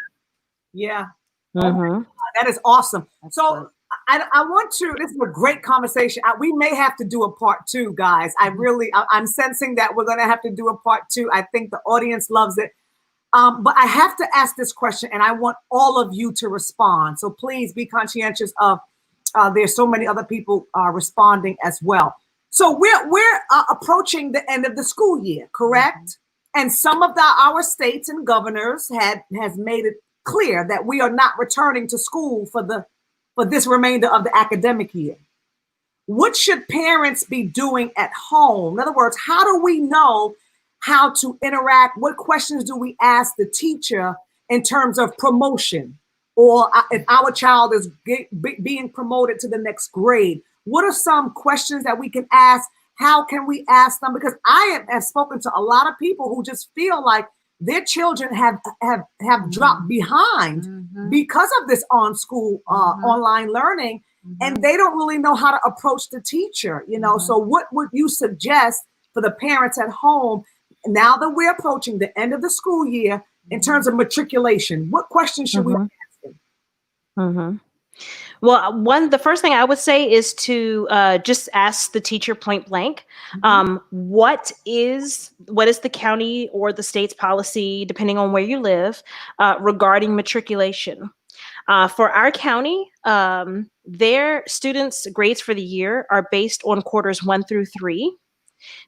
Speaker 2: Yeah.
Speaker 3: Mm-hmm.
Speaker 2: That is awesome.
Speaker 5: That's
Speaker 2: So
Speaker 5: good.
Speaker 2: I want to, this is a great conversation. We may have to do a part 2, guys. I'm sensing that we're going to have to do a part 2. I think the audience loves it. But I have to ask this question and I want all of you to respond. So please be conscientious of, there's so many other people responding as well. So we're approaching the end of the school year, correct? And some of our states and governors has made it clear that we are not returning to school for this remainder of the academic year. What should parents be doing at home? In other words, how do we know how to interact? What questions do we ask the teacher in terms of promotion? Or if our child is being promoted to the next grade, what are some questions that we can ask? How can we ask them? Because I have spoken to a lot of people who just feel like their children have dropped behind because of this online learning, and they don't really know how to approach the teacher. So what would you suggest for the parents at home now that we're approaching the end of the school year in terms of matriculation? What questions should we be asking?
Speaker 3: Mm-hmm. Well, the first thing I would say is to just ask the teacher point blank, what is the county or the state's policy, depending on where you live, regarding matriculation? For our county, their students' grades for the year are based on quarters 1 through 3.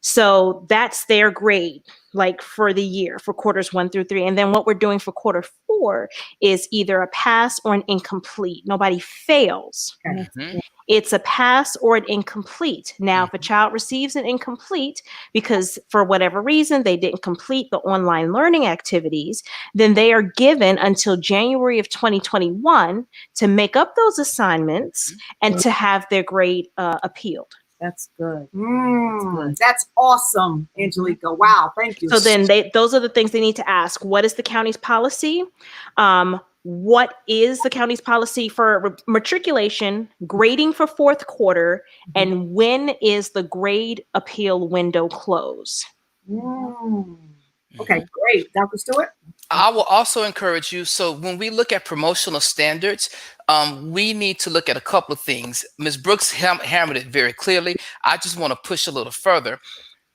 Speaker 3: So that's their grade, like for the year, for quarters 1 through 3. And then what we're doing for quarter 4 is either a pass or an incomplete. Nobody fails.
Speaker 4: Mm-hmm.
Speaker 3: It's a pass or an incomplete. Now, if a child receives an incomplete because for whatever reason they didn't complete the online learning activities, then they are given until January of 2021 to make up those assignments and to have their grade appealed.
Speaker 5: That's good.
Speaker 2: That's awesome, Angelica. Wow, thank you.
Speaker 3: So then those are the things they need to ask. What is the county's policy? What is the county's policy for matriculation, grading for 4th quarter, and when is the grade appeal window close?
Speaker 2: Okay, great. Dr. Stewart?
Speaker 4: I will also encourage you. So when we look at promotional standards, we need to look at a couple of things. Ms. Brooks hammered it very clearly. I just want to push a little further.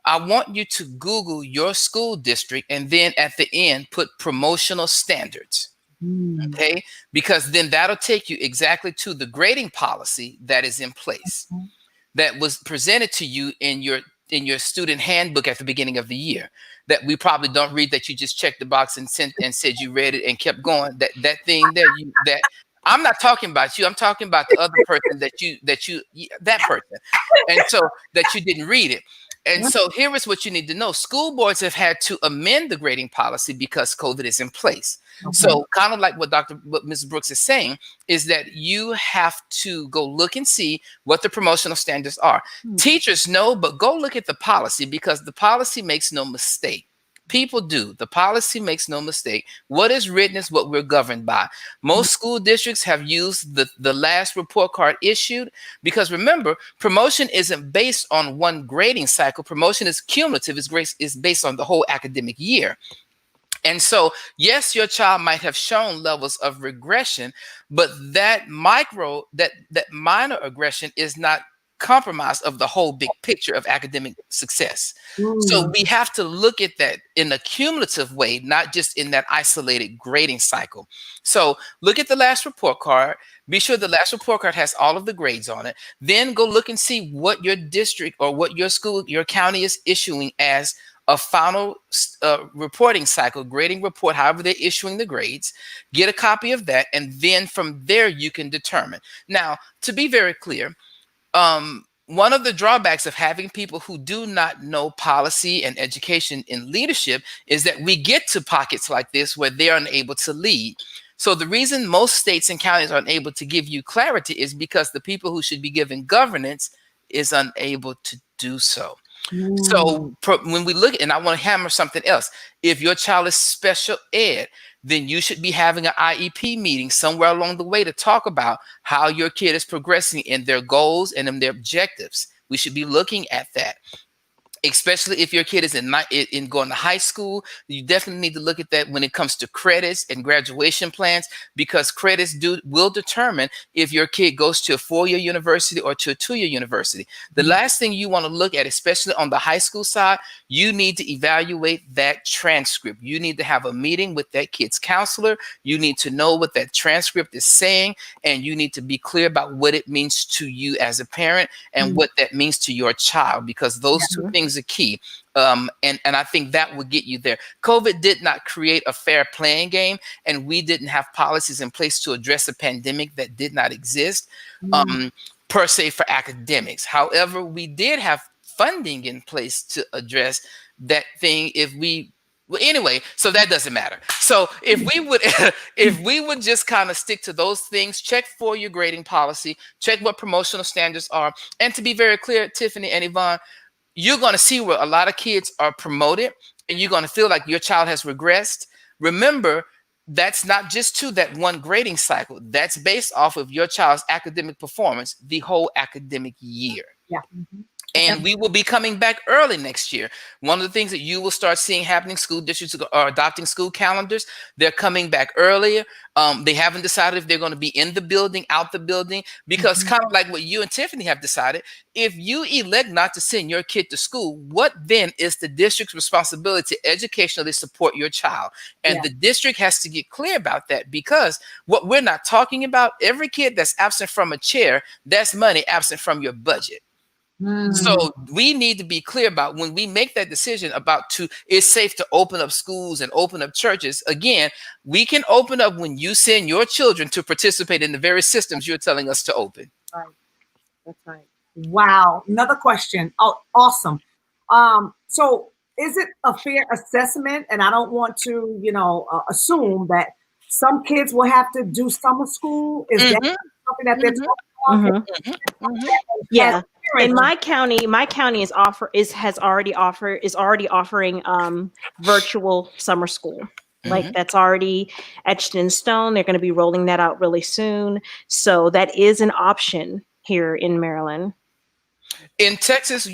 Speaker 4: I want you to Google your school district and then at the end put promotional standards. Okay, because then that'll take you exactly to the grading policy that is in place, that was presented to you in your in your student handbook at the beginning of the year that we probably don't read, that you just checked the box and sent and said you read it and kept going. That thing there, that I'm not talking about you. I'm talking about the other person that person, and so that you didn't read it. And so here is what you need to know. School boards have had to amend the grading policy because COVID is in place. So kind of like what Ms. Brooks is saying, is that you have to go look and see what the promotional standards are. Teachers know, but go look at the policy, because the policy makes no mistake. People do. The policy makes no mistake. What is written is what we're governed by. Most school districts have used the last report card issued, because remember, promotion isn't based on one grading cycle. Promotion is cumulative. It's based on the whole academic year. And so, yes, your child might have shown levels of regression, but that minor aggression is not compromise of the whole big picture of academic success. So we have to look at that in a cumulative way, not just in that isolated grading cycle. So look at the last report card. Be sure the last report card has all of the grades on it. Then go look and see what your district or what your school, your county is issuing as a final reporting cycle, grading report, however they're issuing the grades. Get a copy of that, and then from there you can determine. Now, to be very clear, one of the drawbacks of having people who do not know policy and education in leadership is that we get to pockets like this where they're unable to lead. So the reason most states and counties are unable to give you clarity is because the people who should be giving governance is unable to do so. So when we look, and I want to hammer something else, if your child is special ed, then you should be having an IEP meeting somewhere along the way to talk about how your kid is progressing in their goals and in their objectives. We should be looking at that. Especially if your kid is in going to high school, you definitely need to look at that when it comes to credits and graduation plans, because credits will determine if your kid goes to a 4-year university or to a 2-year university. The last thing you want to look at, especially on the high school side, you need to evaluate that transcript. You need to have a meeting with that kid's counselor. You need to know what that transcript is saying, and you need to be clear about what it means to you as a parent and what that means to your child, because those two things are key. And I think that would get you there. COVID did not create a fair playing game, and we didn't have policies in place to address a pandemic that did not exist per se for academics. However, we did have funding in place to address that thing anyway, so that doesn't matter. So if we would just kind of stick to those things, check for your grading policy, check what promotional standards are. And to be very clear, Tiffany and Yvonne, you're going to see where a lot of kids are promoted and you're going to feel like your child has regressed. Remember, that's not just to that one grading cycle. That's based off of your child's academic performance the whole academic year.
Speaker 2: Yeah.
Speaker 4: And we will be coming back early next year. One of the things that you will start seeing happening, school districts are adopting school calendars. They're coming back earlier. They haven't decided if they're going to be in the building, out the building, because kind of like what you and Tiffany have decided, if you elect not to send your kid to school, what then is the district's responsibility to educationally support your child? And the district has to get clear about that, because what we're not talking about, every kid that's absent from a chair, that's money absent from your budget. So we need to be clear about when we make that decision about it's safe to open up schools and open up churches. Again, we can open up when you send your children to participate in the very systems you're telling us to open.
Speaker 2: Right. That's right. Wow. Another question. Oh, awesome. So is it a fair assessment? And I don't want to, assume that some kids will have to do summer school. Is that something that they're talking about?
Speaker 3: Yeah. In my county is already offering virtual summer school. Like that's already etched in stone. They're going to be rolling that out really soon. So that is an option here in Maryland.
Speaker 4: In Texas,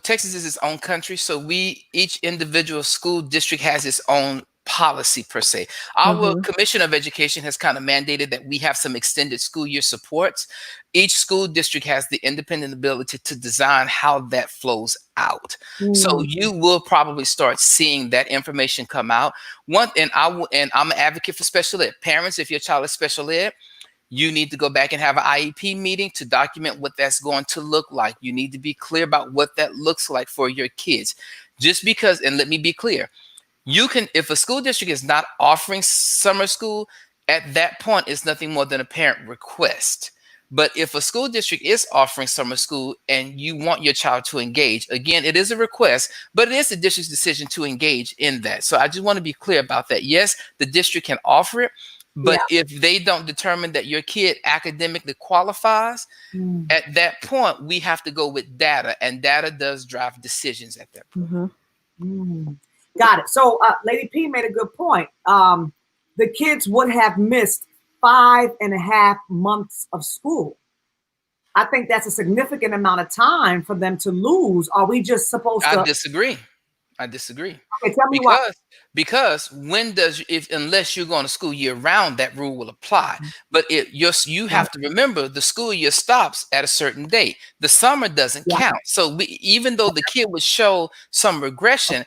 Speaker 4: Texas is its own country. So each individual school district has its own policy per se. Our Commission of Education has kind of mandated that we have some extended school year supports. Each school district has the independent ability to design how that flows out. So you will probably start seeing that information come out. I'm an advocate for special ed. Parents, if your child is special ed, You need to go back and have an IEP meeting to document what that's going to look like. You need to be clear about what that looks like for your kids. Just because, and let me be clear, you can, if a school district is not offering summer school, at that point, it's nothing more than a parent request. But if a school district is offering summer school and you want your child to engage, again, it is a request, but it is the district's decision to engage in that. So I just want to be clear about that. Yes, the district can offer it, but if they don't determine that your kid academically qualifies, at that point, we have to go with data, and data does drive decisions at that point.
Speaker 2: Got it. So Lady P made a good point. The kids would have missed 5.5 months of school. I think that's a significant amount of time for them to lose. Are we just supposed to?
Speaker 4: I disagree.
Speaker 2: Okay, tell me why.
Speaker 4: Because when does, if unless you're going to school year round, that rule will apply. But you have to remember the school year stops at a certain date. The summer doesn't count. So even though the kid would show some regression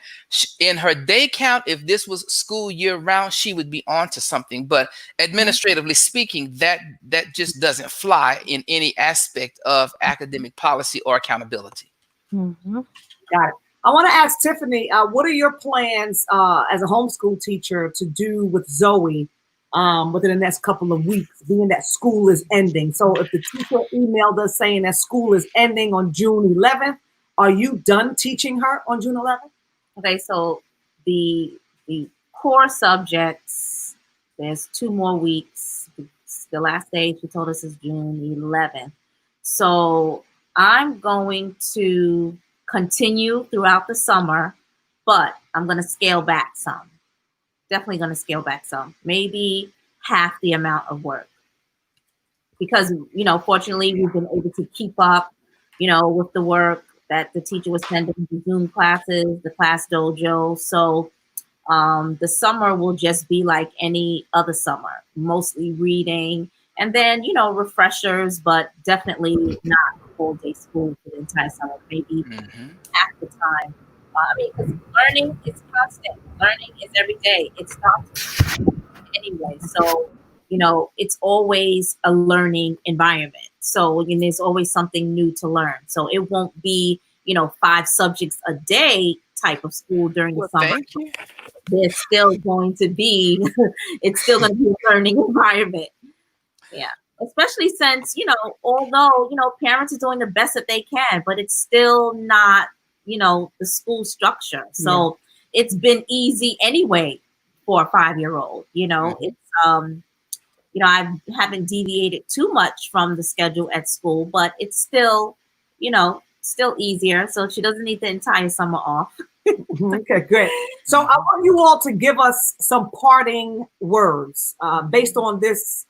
Speaker 4: in her day count, if this was school year round, she would be on to something. But administratively speaking, that just doesn't fly in any aspect of academic policy or accountability.
Speaker 2: Got it. I want to ask Tiffany, what are your plans as a homeschool teacher to do with Zoe within the next couple of weeks, being that school is ending? So if the teacher emailed us saying that school is ending on June 11th, are you done teaching her on June 11th?
Speaker 5: Okay, so the core subjects, there's 2 more weeks. The last day she told us is June 11th. So I'm going to continue throughout the summer, but I'm going to scale back some. Definitely going to scale back some. Maybe half the amount of work. Because, fortunately, we've been able to keep up, with the work that the teacher was sending, the Zoom classes, the class dojo. So the summer will just be like any other summer, mostly reading. And then, refreshers, but definitely not full day school for the entire summer, maybe half the time. Because learning is constant. Learning is every day. It stops anyway. So, it's always a learning environment. So, there's always something new to learn. So it won't be, 5 subjects a day type of school during the summer.
Speaker 4: Thank you.
Speaker 5: There's still going to be, it's still going to be a learning environment. Yeah. Especially since, although, parents are doing the best that they can, but it's still not, the school structure. So it's been easy anyway for a 5-year-old, it's, I haven't deviated too much from the schedule at school, but it's still, still easier. So she doesn't need the entire summer off.
Speaker 2: Okay, great. So I want you all to give us some parting words based on this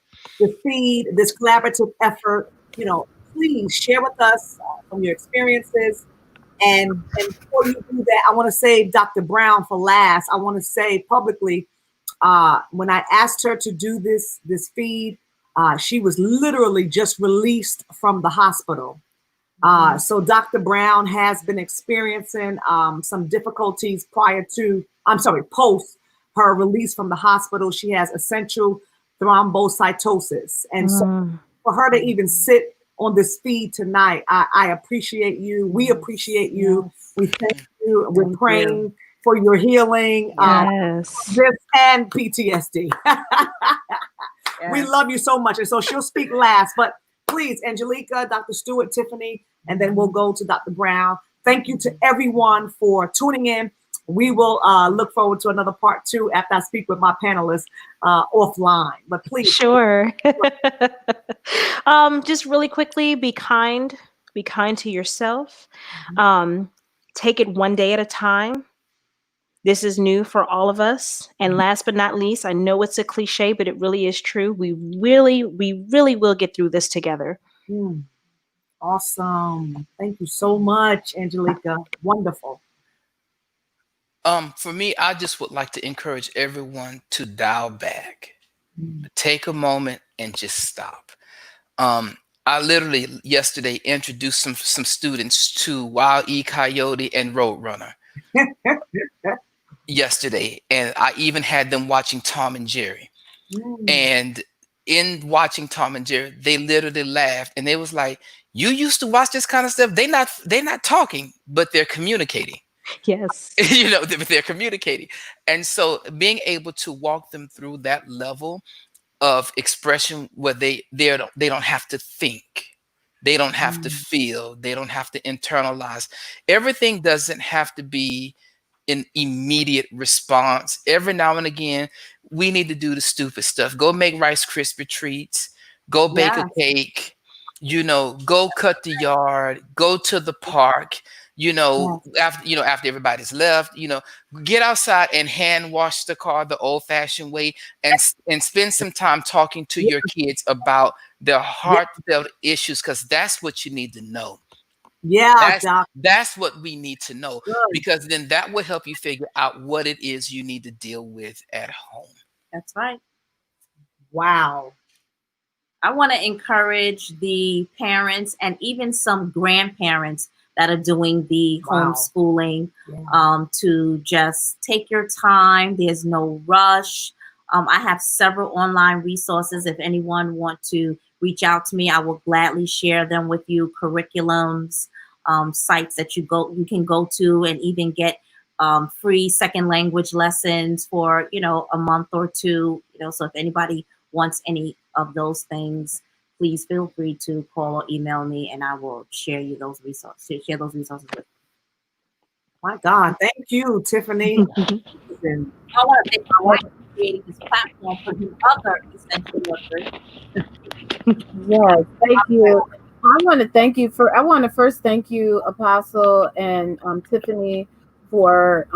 Speaker 2: feed, this collaborative effort. Please share with us from your experiences. And before you do that, I want to save Dr. Brown for last. I want to say publicly, when I asked her to do this feed, she was literally just released from the hospital. So Dr. Brown has been experiencing some difficulties post her release from the hospital. She has essential thrombocytosis. And so for her to even sit on this feed tonight, I appreciate you. We appreciate you. We thank you. We're praying for your healing. This and PTSD. We love you so much. And so she'll speak last, but please, Angelica, Dr. Stewart, Tiffany, and then we'll go to Dr. Brown. Thank you to everyone for tuning in. We will look forward to another part 2 after I speak with my panelists offline. But please.
Speaker 3: Sure. Just really quickly, be kind to yourself. Take it one day at a time. This is new for all of us. And last but not least, I know it's a cliche, but it really is true. We really will get through this together.
Speaker 2: Awesome. Thank you so much, Angelica. Wonderful.
Speaker 4: For me, I just would like to encourage everyone to dial back, take a moment and just stop. I literally yesterday introduced some students to Wild E. Coyote and Roadrunner yesterday. And I even had them watching Tom and Jerry. And in watching Tom and Jerry, they literally laughed and they was like, "You used to watch this kind of stuff? They're not talking, but they're communicating."
Speaker 3: Yes.
Speaker 4: They're communicating. And so being able to walk them through that level of expression where they don't have to think, they don't have to feel, they don't have to internalize. Everything doesn't have to be an immediate response. Every now and again, we need to do the stupid stuff. Go make Rice Krispie treats, go bake a
Speaker 5: Yes.
Speaker 4: cake, go cut the yard, go to the park, after everybody's left, get outside and hand wash the car the old fashioned way, and spend some time talking to your kids about their heartfelt issues, because that's what you need to know.
Speaker 2: Yeah, Doc.
Speaker 4: That's what we need to know,
Speaker 2: Good.
Speaker 4: because then that will help you figure out what it is you need to deal with at home.
Speaker 5: That's right.
Speaker 2: Wow.
Speaker 5: I want to encourage the parents and even some grandparents that are doing the
Speaker 2: Wow.
Speaker 5: homeschooling
Speaker 2: Yeah.
Speaker 5: to just take your time. There's no rush. I have several online resources. If anyone want to reach out to me, I will gladly share them with you. Curriculums, sites that you can go to, and even get free second language lessons for a month or two. So if anybody wants any of those things, please feel free to call or email me, and I will share those resources with you.
Speaker 2: My God. Thank you, Tiffany. And
Speaker 5: I want to thank my wife for creating this platform for the other essential workers.
Speaker 1: Yes, thank you. I want to first thank you, Apostle and Tiffany, for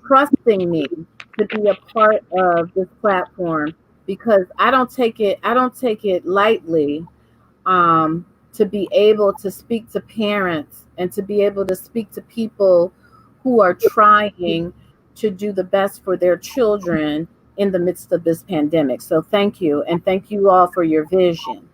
Speaker 1: trusting me to be a part of this platform, because I don't take it lightly, to be able to speak to parents and to be able to speak to people who are trying to do the best for their children in the midst of this pandemic. So thank you, and thank you all for your vision.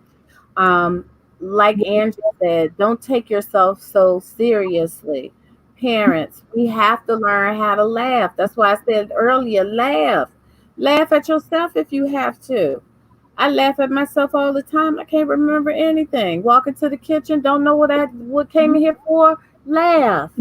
Speaker 1: Um, like Angela said, don't take yourself so seriously. Parents, we have to learn how to laugh. That's why I said earlier, laugh. Laugh at yourself if you have to. I laugh at myself all the time. I can't remember anything. Walk into the kitchen, don't know what came in here for. Laugh.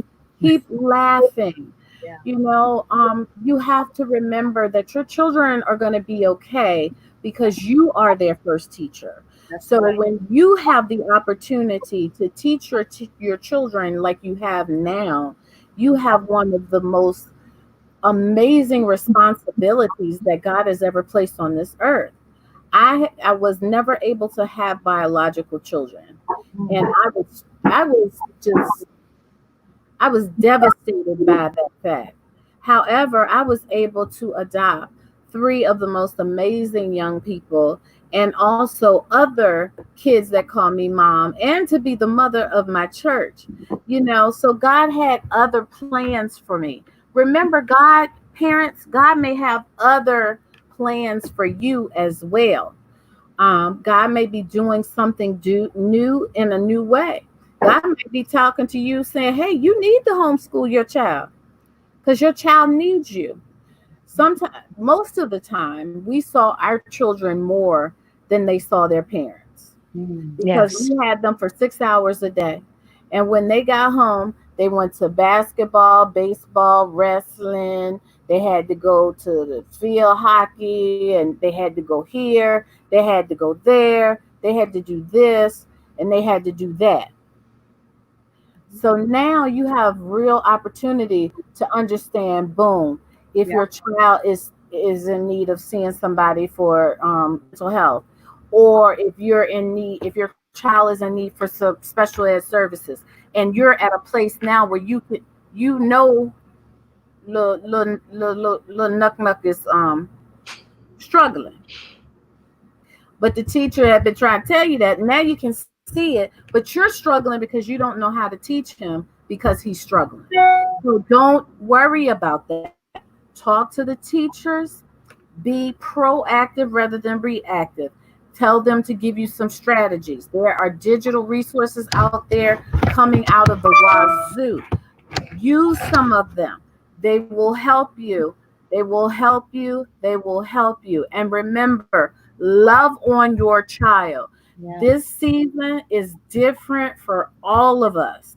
Speaker 1: Keep laughing.
Speaker 2: Yeah.
Speaker 1: You have to remember that your children are going to be okay because you are their first teacher. So
Speaker 2: right.
Speaker 1: when you have the opportunity to teach your children like you have now, you have one of the most amazing responsibilities that God has ever placed on this earth. I was never able to have biological children, and I was devastated by that fact. However, I was able to adopt three of the most amazing young people, and also other kids that call me mom, and to be the mother of my church. So God had other plans for me. Remember, parents, God may have other plans for you as well. God may be doing something new in a new way. God may be talking to you saying, hey, you need to homeschool your child because your child needs you. Sometimes, most of the time, we saw our children more than they saw their parents, because
Speaker 3: Yes.
Speaker 1: we had them for 6 hours a day. And when they got home, they went to basketball, baseball, wrestling. They had to go to the field hockey, and they had to go here. They had to go there. They had to do this, and they had to do that. So now you have real opportunity to understand, boom, if your child is in need of seeing somebody for mental health, or if your child is in need for some special ed services, and you're at a place now where little nuck is struggling. But the teacher had been trying to tell you that. Now you can see it, but you're struggling because you don't know how to teach him because he's struggling. So don't worry about that. Talk to the teachers. Be proactive rather than reactive. Tell them to give you some strategies. There are digital resources out there coming out of the wazoo. Use some of them. They will help you. They will help you. They will help you. And remember, Love on your child.
Speaker 5: Yeah.
Speaker 1: This season is different for all of us.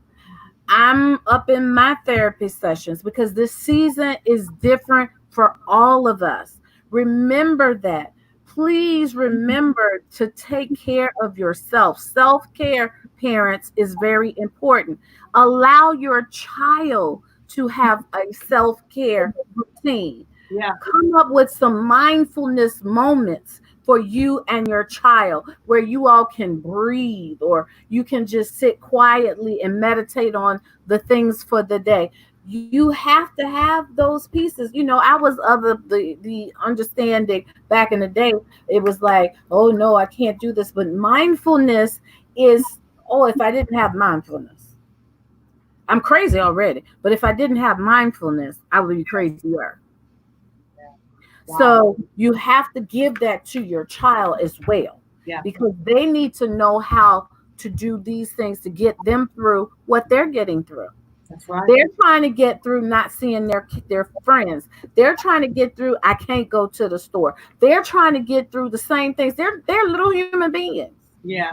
Speaker 1: I'm up in my therapy sessions because this season is different for all of us. Remember that. Please remember to take care of yourself. Self care, parents, is very important. Allow your child to have a self care routine.
Speaker 2: Yeah.
Speaker 1: Come up with some mindfulness moments for you and your child where you all can breathe, or you can just sit quietly and meditate on the things for the day. You have to have those pieces. I was of the understanding back in the day. It was like, oh no, I can't do this. But mindfulness is, oh, if I didn't have mindfulness, I'm crazy already. But if I didn't have mindfulness, I would be crazier.
Speaker 2: Wow.
Speaker 1: So you have to give that to your child as well,
Speaker 2: Yeah.
Speaker 1: because they need to know how to do these things to get them through what they're getting through.
Speaker 2: That's right.
Speaker 1: They're trying to get through not seeing their friends. They're trying to get through, I can't go to the store. They're trying to get through the same things. They're little human beings.
Speaker 2: Yeah.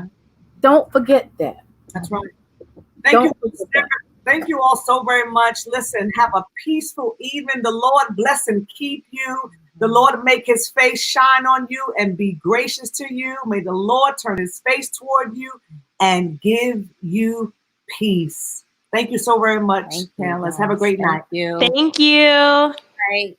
Speaker 1: Don't forget that.
Speaker 2: That's right. Thank
Speaker 1: Don't
Speaker 2: you.
Speaker 1: forget that.
Speaker 2: Thank you all so very much. Listen, have a peaceful evening. The Lord bless and keep you. The Lord make his face shine on you and be gracious to you. May the Lord turn his face toward you and give you peace. Thank you so very much,
Speaker 5: Thank you,
Speaker 2: Panelist.
Speaker 5: guys.
Speaker 2: Have a great night.
Speaker 5: Thank you.
Speaker 3: Thank you.
Speaker 5: Right.